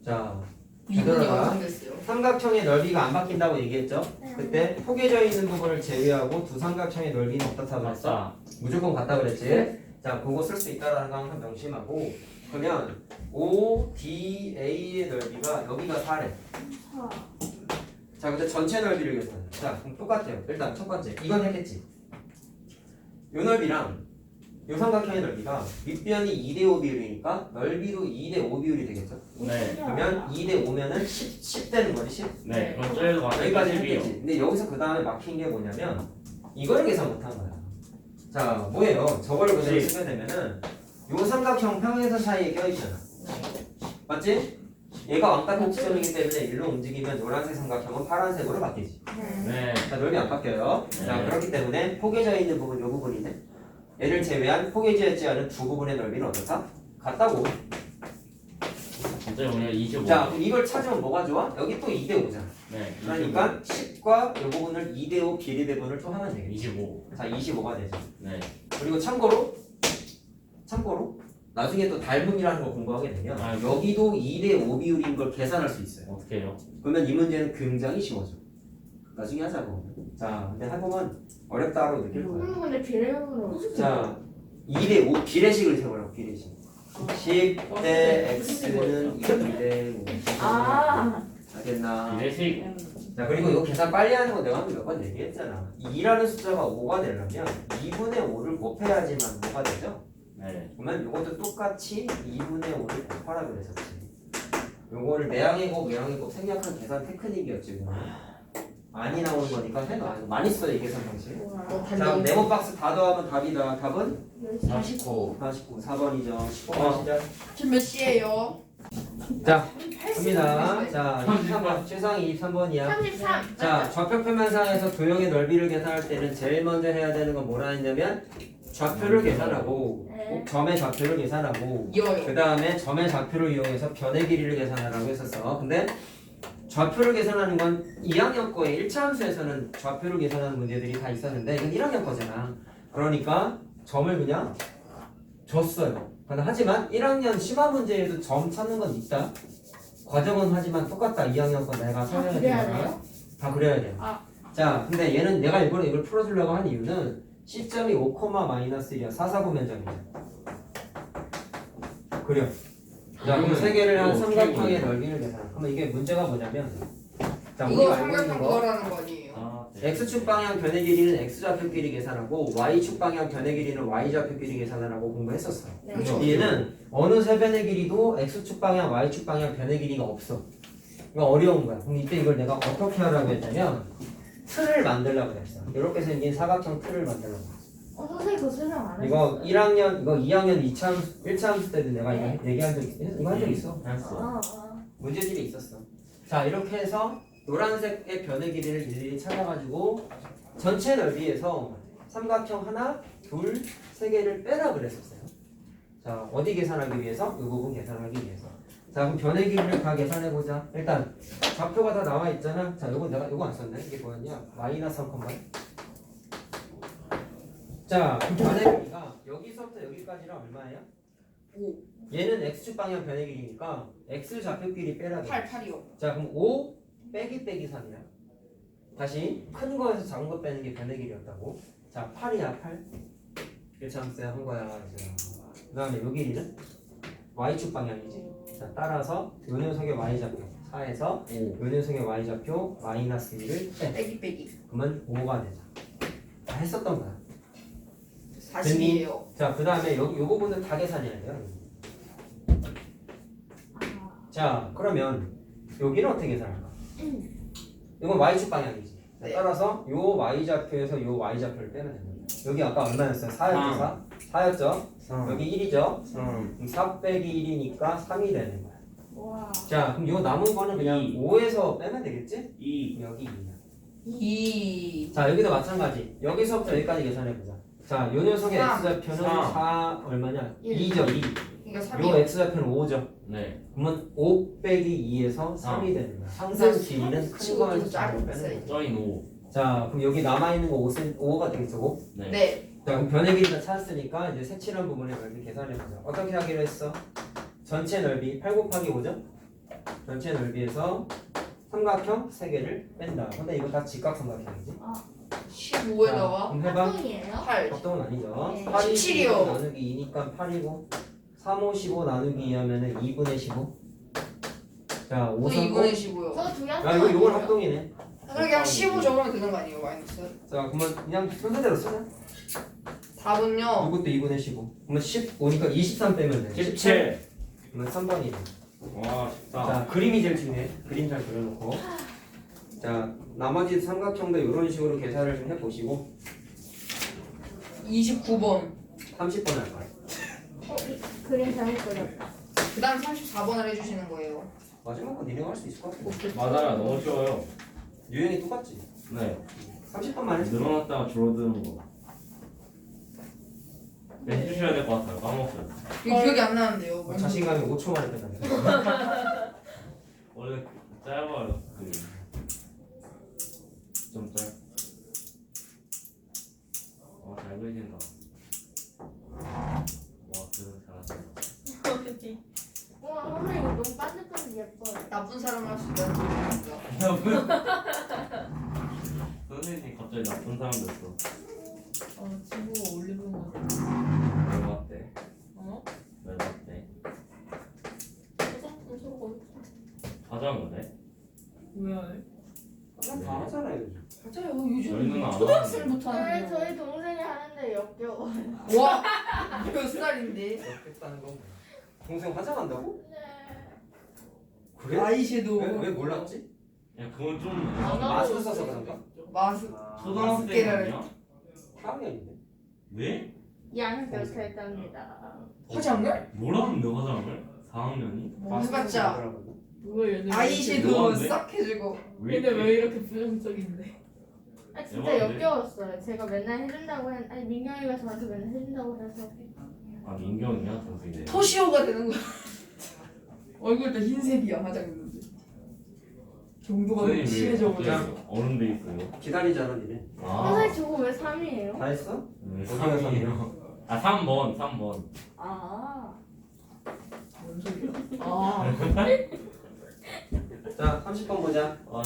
Speaker 2: 자,
Speaker 5: 미분이
Speaker 2: 얘들아.
Speaker 5: 완성됐어요.
Speaker 2: 삼각형의 넓이가 안 바뀐다고 얘기했죠?
Speaker 4: 네.
Speaker 2: 그때 포개져 있는 부분을 제외하고 두 삼각형의 넓이는 어떻다고 그랬어?
Speaker 3: 맞다.
Speaker 2: 무조건 같다 그랬지? 자, 그거 쓸 수 있다라는 거 항상 명심하고 그러면 ODA의 넓이가 여기가 4래.
Speaker 4: 아.
Speaker 2: 자, 근데 전체 넓이를 계산해. 자, 그럼 똑같아요. 일단 첫 번째, 이건 했겠지. 요 넓이랑 요 삼각형의 넓이가 윗변이 2대5 비율이니까 넓이도 2대5 비율이 되겠죠?
Speaker 3: 네.
Speaker 2: 그러면 2대5면은 10 되는 거지, 10?
Speaker 3: 네. 그럼 저희도
Speaker 2: 여기까지
Speaker 3: 맞아요.
Speaker 2: 했겠지. 근데 여기서 그 다음에 막힌 게 뭐냐면 이거를 계산 못한 거야. 자, 뭐예요? 저거를 그대로 쓰게 되면은 요 삼각형 평행선 사이에 껴있잖아. 맞지? 얘가 왕따 곡선이기 때문에 일로 움직이면 노란색 삼각형은 파란색으로 바뀌지.
Speaker 3: 네.
Speaker 2: 자, 넓이 안 바뀌어요. 자,
Speaker 3: 네.
Speaker 2: 그렇기 때문에 포개져 있는 부분 요 부분이네. 얘를 제외한 포개지지 않은 두 부분의 넓이는 어떻다? 같다고.
Speaker 3: 진짜 그냥 25.
Speaker 2: 자, 그럼 이걸 찾으면 뭐가 좋아? 여기 또 2대 5잖아.
Speaker 3: 네.
Speaker 2: 그러니까 10과 이 부분을 2대 5 비례 배분을 또 하면 되겠지.
Speaker 3: 25.
Speaker 2: 자, 25가 되죠.
Speaker 3: 네.
Speaker 2: 그리고 참고로 나중에 또 닮음이라는 거 공부하게 되면
Speaker 3: 아,
Speaker 2: 여기도 2대 5 비율인 걸 계산할 수 있어요.
Speaker 3: 어떻게 해요?
Speaker 2: 그러면 이 문제는 굉장히 쉬워져. 나중에 하자고. 자, 근데 해보면 어렵다고 느낄 거야.
Speaker 4: 근데 비례형으로
Speaker 2: 자, 2대 5 비례식을 세우라고 비례식. 10대 x는 2대 5.
Speaker 4: 아
Speaker 2: 알겠나?
Speaker 3: 비례식.
Speaker 2: 자, 그리고 이거 계산 빨리 하는 거 내가 몇 번 얘기했잖아. 2라는 숫자가 5가 되려면 2분의 5를 곱해야지만 뭐가 되죠?
Speaker 3: 네.
Speaker 2: 그러면 이것도 똑같이 2분의 5를 곱하라 그랬었지. 요거를 내항의 곱, 외항의 곱 생략한 계산 테크닉이었지. 그거는. 많이 나오는 거니까 해놔. 많이 써, 이 계산 방식. 자, 네모 박스 다 더하면 답이다. 답은
Speaker 3: 49.
Speaker 2: 49. 4번이죠. 15번 시작.
Speaker 5: 지금 몇 시에요?
Speaker 2: 자, 갑니다. 자, 23번. 최상이 23번이야.
Speaker 4: 33
Speaker 2: 자, 좌표 표면상에서 도형의 넓이를 계산할 때는 제일 먼저 해야 되는 건 뭐라 했냐면 좌표를 계산하고
Speaker 4: 네.
Speaker 2: 점의 좌표를 계산하고
Speaker 5: 이어요.
Speaker 2: 그 다음에 점의 좌표를 이용해서 변의 길이를 계산하라고 했었어. 근데 좌표를 계산하는 건 2학년 거에 1차 함수에서는 좌표를 계산하는 문제들이 다 있었는데 이건 1학년 거잖아. 그러니까 점을 그냥 줬어요. 하지만 1학년 심화 문제에도 점 찾는 건 있다. 과정은 하지만 똑같다. 2학년 거 내가 설명해
Speaker 4: 그래야
Speaker 2: 드리잖아.
Speaker 4: 돼요?
Speaker 2: 다 그래야 돼요.
Speaker 4: 아.
Speaker 2: 자, 근데 얘는 내가 일부러 이걸 풀어주려고 한 이유는 C점이 5,-1이야. 449 면적이야. 그래요. 자, 그럼 세 개를 한 삼각형의 넓이를 계산. 그러면 이게 문제가 뭐냐면, 자, 우리가
Speaker 5: 이거
Speaker 2: 알고 있는
Speaker 5: 삼각형
Speaker 2: 거,
Speaker 5: 그거라는 거 아니에요?
Speaker 3: 아, 네.
Speaker 2: x축 방향 변의 길이는 x좌표 길이 계산하고 y축 방향 변의 길이는 y좌표 길이 계산하라고 공부했었어.
Speaker 4: 네.
Speaker 5: 그렇죠.
Speaker 2: 얘는 어느 세 변의 길이도 x축 방향, y축 방향 변의 길이가 없어. 이거 어려운 거야. 그럼 이때 이걸 내가 어떻게 하라고 했냐면 틀을 만들려고 했어. 이렇게 생긴 사각형 틀을 만들려고 했어.
Speaker 4: 선생님 그거 설명 안
Speaker 2: 이거
Speaker 4: 하셨어요?
Speaker 2: 1학년, 이거 2학년 2차 함수, 1차 함수 때도 내가 이거 얘기한 적 있어. 이거 한 적 있어.
Speaker 3: 했어.
Speaker 2: 문제집에 있었어. 자, 이렇게 해서 노란색의 변의 길이를 일일이 찾아가지고 전체 넓이에서 삼각형 하나, 둘, 세 개를 빼라 그랬었어요. 자, 어디 계산하기 위해서? 이 부분 계산하기 위해서. 자, 그럼 변의 길이를 다 계산해보자. 일단 좌표가 다 나와 있잖아. 자, 요거 내가 요거 안 썼네. 이게 뭐였냐? 마이너스 3,8. 자, 그럼 변의 길이가 여기서부터 여기까지랑 얼마예요?
Speaker 5: 5.
Speaker 2: 얘는 x축 방향 변의 길이니까 x 좌표 길이 빼라 그래.
Speaker 5: 8, 8이요.
Speaker 2: 자, 그럼 5 빼기 3이야. 다시 큰 거에서 작은 거 빼는 게 변의 길이였다고. 자, 8이야, 8. 1차 함수야 한 거야. 그 다음에 요 길이는 y축 방향이지. 자, 따라서 요 녀석의 y좌표 4에서 요 녀석의 y좌표 마이너스 1을 빼.
Speaker 5: 빼기.
Speaker 2: 그러면 5가 되죠. 다 했었던 거야.
Speaker 5: 40이에요.
Speaker 2: 자, 그 다음에 요 부분은 다 계산해야 돼요. 자, 그러면 여기는 어떻게 계산할까? 이건 y축 방향이지.
Speaker 5: 네.
Speaker 2: 따라서 요 y좌표에서 요 y좌표를 빼면 됩니다. 여기 아까 얼마였어요? 4였죠? 4였죠? 여기 1이죠? 그럼 4 빼기 1이니까 3이 되는 거야.
Speaker 4: 와.
Speaker 2: 자, 그럼 요 남은 거는 그냥 5에서 빼면 되겠지?
Speaker 3: 2.
Speaker 2: 여기 2야.
Speaker 5: 2.
Speaker 2: 자, 여기도 마찬가지. 여기서부터 여기까지 계산해보자. 자, 요 녀석의
Speaker 5: 삼.
Speaker 2: x좌표는
Speaker 3: 3.
Speaker 2: 4 얼마냐?
Speaker 5: 일.
Speaker 2: 2죠, 2.
Speaker 5: 그러니까
Speaker 2: 요
Speaker 5: 3이요.
Speaker 2: x좌표는 5죠.
Speaker 3: 네.
Speaker 2: 그러면 5 빼기 2에서 3이 되는 거야. 항상 길이는 큰 거에서 작은 거 빼는 거야.
Speaker 3: 저인 5.
Speaker 2: 자, 그럼 여기 남아있는 거 5가 되겠죠? 5?
Speaker 3: 네.
Speaker 5: 네.
Speaker 2: 자, 그럼 변의 길이가 찾았으니까 이제 색칠한 부분의 넓이 계산해보자. 어떻게 하기로 했어? 전체 넓이 8 곱하기 5죠? 전체 넓이에서 삼각형 3개를 뺀다. 근데 이거 다 직각삼각형이지?
Speaker 5: 15에다가
Speaker 2: 그럼 해봐.
Speaker 4: 합동이에요?
Speaker 5: 8.
Speaker 2: 적동은 아니죠.
Speaker 4: 네.
Speaker 2: 8이
Speaker 5: 17
Speaker 2: 15
Speaker 5: 이요.
Speaker 2: 나누기 2니까 8이고 3, 5, 15 나누기 2하면은 2분의 15. 자, 5, 3, 9.
Speaker 5: 2분의 15요.
Speaker 4: 저두 양.
Speaker 2: 야, 이건 합동이네.
Speaker 5: 그냥 15 적으면 되는 거 아니에요? 마이너스.
Speaker 2: 자, 그러면 그냥 순서대로 쓰자.
Speaker 5: 답은요.
Speaker 2: 이것도 2분의 15. 그러면 15니까 23 빼면 돼.
Speaker 3: 17.
Speaker 2: 그러면 3번이네.
Speaker 3: 와, 쉽다.
Speaker 2: 자, 그림이 제일 중요해. 그림 잘 그려놓고. 자, 나머지 삼각형도 이런 식으로 계산을 좀 해보시고
Speaker 5: 29번.
Speaker 2: 30번 할 거야.
Speaker 4: 그림 잘못 그렸다.
Speaker 5: 그 다음 34번을 해주시는 거예요.
Speaker 2: 마지막 거 니네가 할 수 있을 것 같아.
Speaker 3: 맞아요. 너무 쉬워요.
Speaker 2: 유형이 똑같지?
Speaker 3: 네.
Speaker 2: 30번만 해줘.
Speaker 3: 늘어났다가 줄어드는 거. 해주셔야 될 것 같아요. 까먹었어요.
Speaker 5: 이거 기억이 안 나는데요.
Speaker 2: 자신감이 5초 만에 끝나네.
Speaker 3: 원래 짧아요. 좀 짧. 잘 그리신다. 와, 그래서 잘하신다.
Speaker 4: 우와 선생님 이거 너무 반짝반짝 예뻐요.
Speaker 5: 나쁜 사람을 할 수 있다는 소리입니다.
Speaker 3: 선생님 갑자기 나쁜 사람 됐어.
Speaker 6: 친구가 올리는 거.
Speaker 3: 왜 맞대?
Speaker 6: 어?
Speaker 3: 왜 맞대?
Speaker 6: 서로
Speaker 3: 화장을 해?
Speaker 6: 왜 안 해?
Speaker 2: 그냥 다 하잖아요 요즘.
Speaker 5: 맞아요.
Speaker 3: 저희는
Speaker 5: 요즘
Speaker 3: 안
Speaker 5: 초등학생부터
Speaker 4: 저희
Speaker 5: 하는 거.
Speaker 4: 저희 동생이 하는데 역겨워요.
Speaker 5: 와, 몇 살인데?
Speaker 2: 그렇겠다는 건 뭐야? 동생 화장한다고?
Speaker 4: 네.
Speaker 2: 그래?
Speaker 5: 아이섀도우.
Speaker 2: 왜 몰랐지?
Speaker 3: 야, 그건 좀.
Speaker 2: 마스크 써서 그런가?
Speaker 5: 마스.
Speaker 3: 초등학생
Speaker 5: 마스크를-
Speaker 3: 아니야?
Speaker 2: 4학년인데.
Speaker 3: 왜?
Speaker 4: 양교 결정입니다.
Speaker 5: 화장을?
Speaker 3: 뭐라는데 화장을? 4학년이?
Speaker 5: 뭐 해봤자
Speaker 6: 누가 얘네
Speaker 5: 아이섀도우
Speaker 3: 뭐하는데?
Speaker 5: 싹 해주고.
Speaker 6: 근데 왜 이렇게 부정적인데?
Speaker 4: 아 진짜
Speaker 3: 대박이네.
Speaker 4: 역겨웠어요. 제가 맨날 해준다고 아니 민경이가 저한테 맨날 해준다고 해서.
Speaker 3: 아, 민경이야? 동생이.
Speaker 5: 토시오가 되는 거야. 얼굴도 흰색이야 화장했는데. 정도가 너무
Speaker 3: 선생님 왜
Speaker 5: 심해져가지고.
Speaker 3: 갑자기 어른 돼 있어요?
Speaker 2: 기다리잖아 니네.
Speaker 3: 아,
Speaker 4: 선생님 저거 왜 3이에요?
Speaker 2: 다 했어?
Speaker 3: 왜
Speaker 2: 어디가
Speaker 3: 3이에요? 아, 3번.
Speaker 4: 아.
Speaker 6: 뭔 소리야?
Speaker 5: 아,
Speaker 2: 자 30번 보자.
Speaker 3: 아,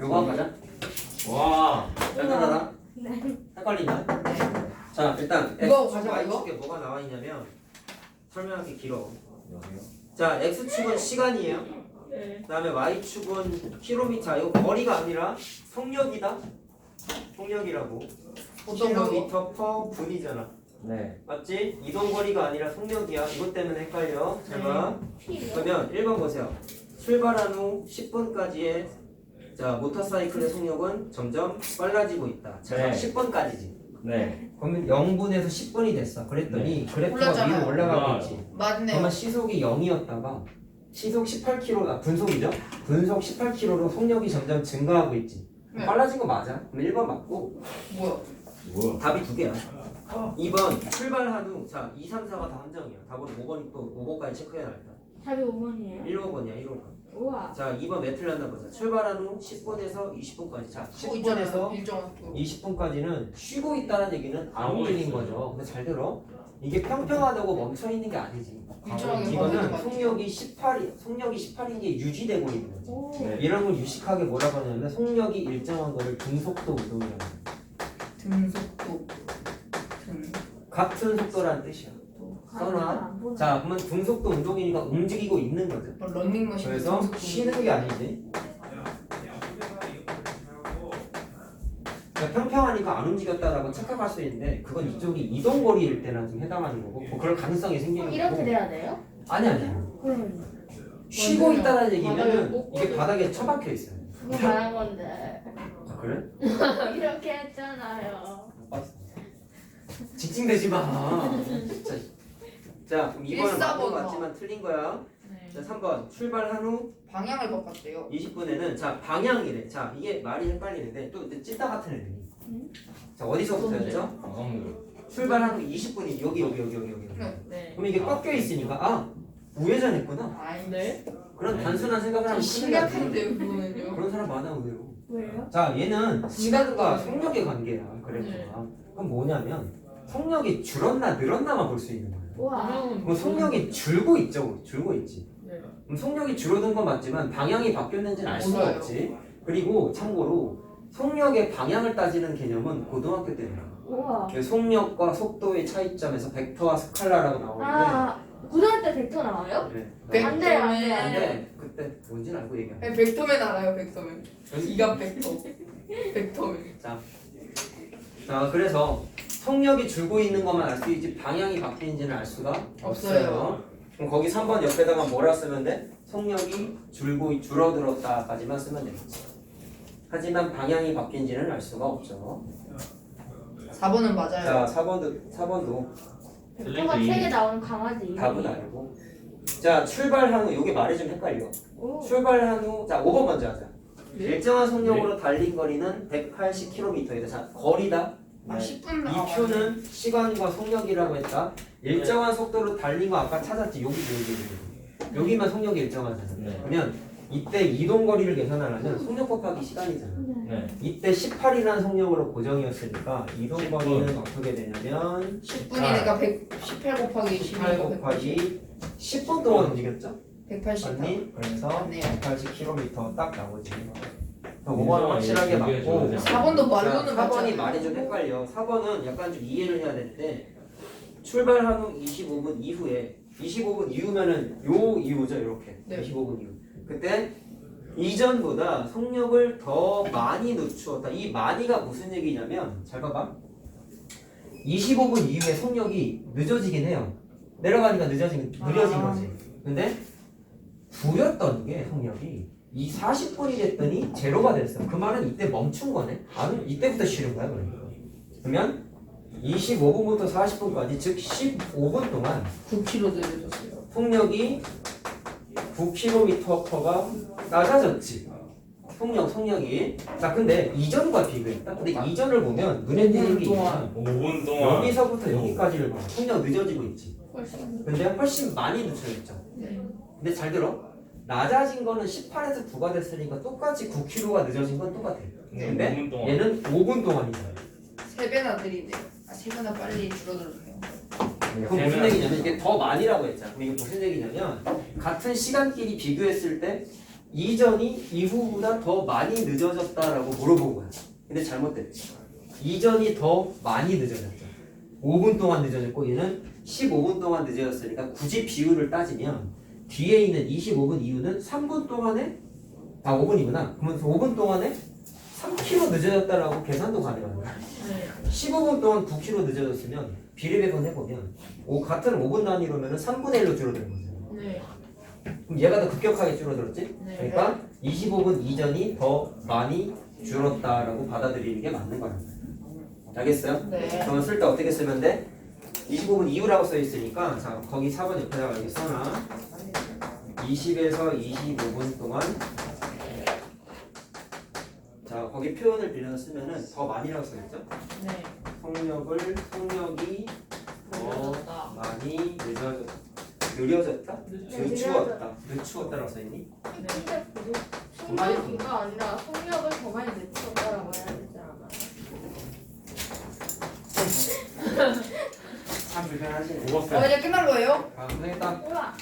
Speaker 2: 요거 가자.
Speaker 3: 와.
Speaker 2: 짠하나?
Speaker 4: 네.
Speaker 2: 헷갈리냐? 자 일단
Speaker 5: 이거
Speaker 2: X축,
Speaker 5: 가져가, 이거?
Speaker 2: Y축에 뭐가 나와 있냐면 설명하기 길어.
Speaker 3: 여기요?
Speaker 2: 자 X축은 시간이에요.
Speaker 6: 네.
Speaker 2: 그 다음에 Y축은 킬로미터. 이거 거리가 아니라 속력이다. 속력이라고.
Speaker 5: 어떤 거?
Speaker 2: 킬로미터 퍼 분이잖아.
Speaker 3: 네.
Speaker 2: 맞지? 이동거리가 아니라 속력이야. 이것 때문에 헷갈려. 잘 봐.
Speaker 4: T요?
Speaker 2: 그러면 1번 보세요. 출발한 후 10분까지의 자 모터사이클의 속력은 점점 빨라지고 있다. 자
Speaker 3: 네.
Speaker 2: 10분까지지.
Speaker 3: 네.
Speaker 2: 그러면 0분에서 10분이 됐어. 그랬더니 그래프가
Speaker 5: 올랐잖아요.
Speaker 2: 위로 올라가고
Speaker 3: 올라가요.
Speaker 2: 있지.
Speaker 5: 맞네요.
Speaker 2: 그러면 시속이 0이었다가 시속 18km, 분속이죠? 분속 18km로 속력이 점점 증가하고 있지.
Speaker 5: 네.
Speaker 2: 빨라진 거 맞아. 그럼 1번 맞고
Speaker 5: 뭐야?
Speaker 3: 뭐야?
Speaker 2: 답이 두 개야. 2번 출발한 후 자 2, 3, 4가 다 함정이야. 답으로 5번이 또 5번까지 체크해 놔야겠다.
Speaker 4: 답이 5번이에요?
Speaker 2: 1, 5번이야 1, 5번.
Speaker 4: 우와.
Speaker 2: 자 2번 매틀란다 보자. 출발한 후 10분에서 20분까지. 자
Speaker 5: 뭐 있잖아요.
Speaker 2: 10분에서
Speaker 5: 일정 속도.
Speaker 2: 20분까지는 쉬고 있다는 얘기는 안 움직인 거죠. 근데 잘 들어. 이게 평평하다고 멈춰 있는 게 아니지.
Speaker 5: 일정하게
Speaker 2: 이거는
Speaker 5: 멈춰
Speaker 2: 속력이 18인 게 유지되고 있는 거지.
Speaker 4: 오.
Speaker 3: 네.
Speaker 2: 이런 걸 유식하게 뭐라고 하냐면 속력이 일정한 거를 등속도 운동이라고 해요.
Speaker 5: 등속도.
Speaker 2: 같은 속도라는 뜻이야. 써놔.
Speaker 4: 안 보나?
Speaker 2: 자 그러면 등속도 운동이니까 움직이고 있는 거죠.
Speaker 5: 뭐 런닝머신.
Speaker 2: 그래서 쉬는 게 아니지. 그러니까 평평하니까 안 움직였다라고 착각할 수 있는데 그건 이쪽이 이동거리일 때나 좀 해당하는 거고 뭐 그럴 가능성이 생기는
Speaker 4: 그럼 이렇게
Speaker 2: 거고.
Speaker 4: 돼야 돼요?
Speaker 2: 아니
Speaker 4: 그럼
Speaker 2: 쉬고 있다는 얘기면은
Speaker 6: 바닥에 꼭
Speaker 2: 이게 바닥에 처박혀 있어요.
Speaker 4: 그거 말한 건데
Speaker 2: 아 그래?
Speaker 4: 이렇게 했잖아요.
Speaker 2: 못 봤어. 지칭되지 마. 진짜. 자 그럼 2번은 맞는
Speaker 5: 1, 4번
Speaker 2: 거 같지만 틀린 거야.
Speaker 6: 네.
Speaker 2: 자 3번 출발한 후
Speaker 5: 방향을 바꿨대요.
Speaker 2: 20분에는 자 방향이래. 자 이게 말이 헷갈리는데 또 이제 찐따 같은 애들이.
Speaker 4: 응?
Speaker 2: 자 어디서부터였죠?
Speaker 3: 아까운데.
Speaker 2: 출발한 후 20분이 여기.
Speaker 5: 네.
Speaker 6: 네.
Speaker 2: 그럼 이게 꺾여 있으니까 아 우회전했구나.
Speaker 5: 아이,
Speaker 6: 네.
Speaker 2: 그런
Speaker 5: 네.
Speaker 2: 단순한 생각을 하면
Speaker 5: 좀
Speaker 2: 큰일 나지.
Speaker 5: 심각한데요, 그거는요.
Speaker 2: 그런 사람 많아 의외로.
Speaker 4: 왜요?
Speaker 2: 자 얘는 시간과 속력의 관계야. 그래프가. 그럼 뭐냐면 속력이 줄었나 늘었나만 볼 수 있는 거예요.
Speaker 4: 우와.
Speaker 2: 그럼 속력이 줄고 있죠. 줄고 있지.
Speaker 6: 네.
Speaker 2: 그럼 속력이 줄어든 건 맞지만 방향이 바뀌었는지는 알 수가
Speaker 5: 몰라요.
Speaker 2: 없지. 그리고 참고로 속력의 방향을 따지는 개념은 고등학교 때문이야.
Speaker 4: 우와.
Speaker 2: 속력과 속도의 차이점에서 벡터와 스칼라라고 나오는데
Speaker 4: 아 고등학교 때 벡터 나와요?
Speaker 2: 그래.
Speaker 4: 안 돼요, 안 돼요.
Speaker 2: 근데 그때 뭔지는 알고 얘기해.
Speaker 5: 네, 벡터맨 알아요, 벡터맨. 기가 벡터. 벡터맨.
Speaker 2: 자 그래서 속력이 줄고 있는 것만 알 수 있지 방향이 바뀌는지는 알 수가 없어요. 그럼 거기 3번 옆에다가 뭐라 쓰면 돼? 속력이 줄어들었다까지만 쓰면 되겠지. 하지만 방향이 바뀐지는 알 수가 없죠.
Speaker 5: 4번은 맞아요.
Speaker 2: 자 4번도
Speaker 4: 벡터가 3개 나오는 강아지.
Speaker 2: 답은 아니고. 자 출발한 후 이게 말이 좀 헷갈려.
Speaker 4: 오.
Speaker 2: 출발한 후 자 5번 먼저 하자.
Speaker 6: 네.
Speaker 2: 일정한 속력으로 달린 거리는 180km이다. 자 거리다.
Speaker 5: 아 10분
Speaker 2: 이 표는 시간과 속력이라고 했다. 일정한 속도로 달린 거 아까 찾았지. 여기만 속력이 일정하잖아.
Speaker 3: 네.
Speaker 2: 그러면 이때 이동 거리를 계산하려면 속력 곱하기 시간이잖아.
Speaker 3: 네.
Speaker 2: 이때 18이라는 속력으로 고정이었으니까 이동 거리는 어떻게 되냐면
Speaker 5: 10분이니까 118 곱하기
Speaker 2: 18
Speaker 5: 12가
Speaker 2: 곱하기 10분 동안 움직였죠?
Speaker 5: 180.
Speaker 2: 맞니? 그래서
Speaker 5: 맞네요.
Speaker 2: 180km 딱 나오지. 5번은 확실하게 맞고
Speaker 5: 4번도 말로는
Speaker 2: 4번이 말이 좀 헷갈려. 4번은 약간 좀 이해를 해야 되는데 출발한 후 25분 이후에 25분 이후면은 요 이후죠. 이렇게
Speaker 5: 네.
Speaker 2: 25분 이후. 그때 이전보다 속력을 더 많이 늦추었다. 이 많이가 무슨 얘기냐면 잘 봐봐. 25분 이후에 속력이 늦어지긴 해요. 내려가니까 느려진 거지. 근데 부였던 게 속력이 이 40분이 됐더니 제로가 됐어. 그 말은 이때 멈춘 거네. 아니 이때부터 쉬는 거야 그러니까. 그러면 25분부터 40분까지 즉 15분 동안
Speaker 5: 9km 느려졌어요.
Speaker 2: 속력이 9km가 낮아졌지. 속력이. 자 근데 이전과 비교했다. 근데 이전을 보면 눈에 띄는 게 있잖아.
Speaker 3: 5분 동안
Speaker 2: 여기서부터 여기까지를 봐. 속력 늦어지고 있지.
Speaker 4: 훨씬.
Speaker 2: 근데 훨씬 많이 늦춰졌죠.
Speaker 5: 네.
Speaker 2: 근데 잘 들어. 낮아진 거는 18에서 9가 됐으니까 똑같이 9km가 늦어진 건 똑같아. 근데
Speaker 3: 5분 동안.
Speaker 2: 얘는 5분 동안이다.
Speaker 5: 3배나 느리네요. 아 3배나 빨리 줄어들었네요.
Speaker 2: 그럼 무슨 얘기냐면 이게 더 많이라고 했잖아. 그럼 이게 무슨 얘기냐면 같은 시간끼리 비교했을 때 이전이 이후보다 더 많이 늦어졌다라고 물어본 거야. 근데 잘못됐지. 이전이 더 많이 늦어졌죠. 5분 동안 늦어졌고 얘는 15분 동안 늦어졌으니까 굳이 비율을 따지면 뒤에 있는 25분 이후는 3분 동안에 5분이구나. 그러면 5분 동안에 3km 늦어졌다라고 계산도 가능한 거야.
Speaker 6: 네.
Speaker 2: 15분 동안 9km 늦어졌으면 비례배분 해보면 같은 5분 단위로면 3분의 1로 줄어드는 거죠.
Speaker 6: 네.
Speaker 2: 그럼 얘가 더 급격하게 줄어들었지?
Speaker 6: 네.
Speaker 2: 그러니까 25분 이전이 더 많이 줄었다라고 받아들이는 게 맞는 거야. 알겠어요?
Speaker 5: 네.
Speaker 2: 그러면 쓸 때 어떻게 쓰면 돼? 25분 이후라고 써 있으니까 자 거기 4번 옆에다가 이렇게 써놔. 20에서 25분 동안 자 거기 표현을 빌려서 쓰면은 더 많이라고 써 있죠?
Speaker 6: 네.
Speaker 2: 속력이 더
Speaker 6: 늦어졌다.
Speaker 2: 많이 느려졌다?
Speaker 4: 늦추었다.
Speaker 2: 늦추었다라고 써 있니?
Speaker 4: 근데 속력이가 아니라 속력을 더 많이 늦췄다라고 해야 되지 않아요?
Speaker 2: 참 불편하시네.
Speaker 3: 먹었어요.
Speaker 5: 이제 끝난 거예요?
Speaker 2: 고생했다.
Speaker 4: 우와.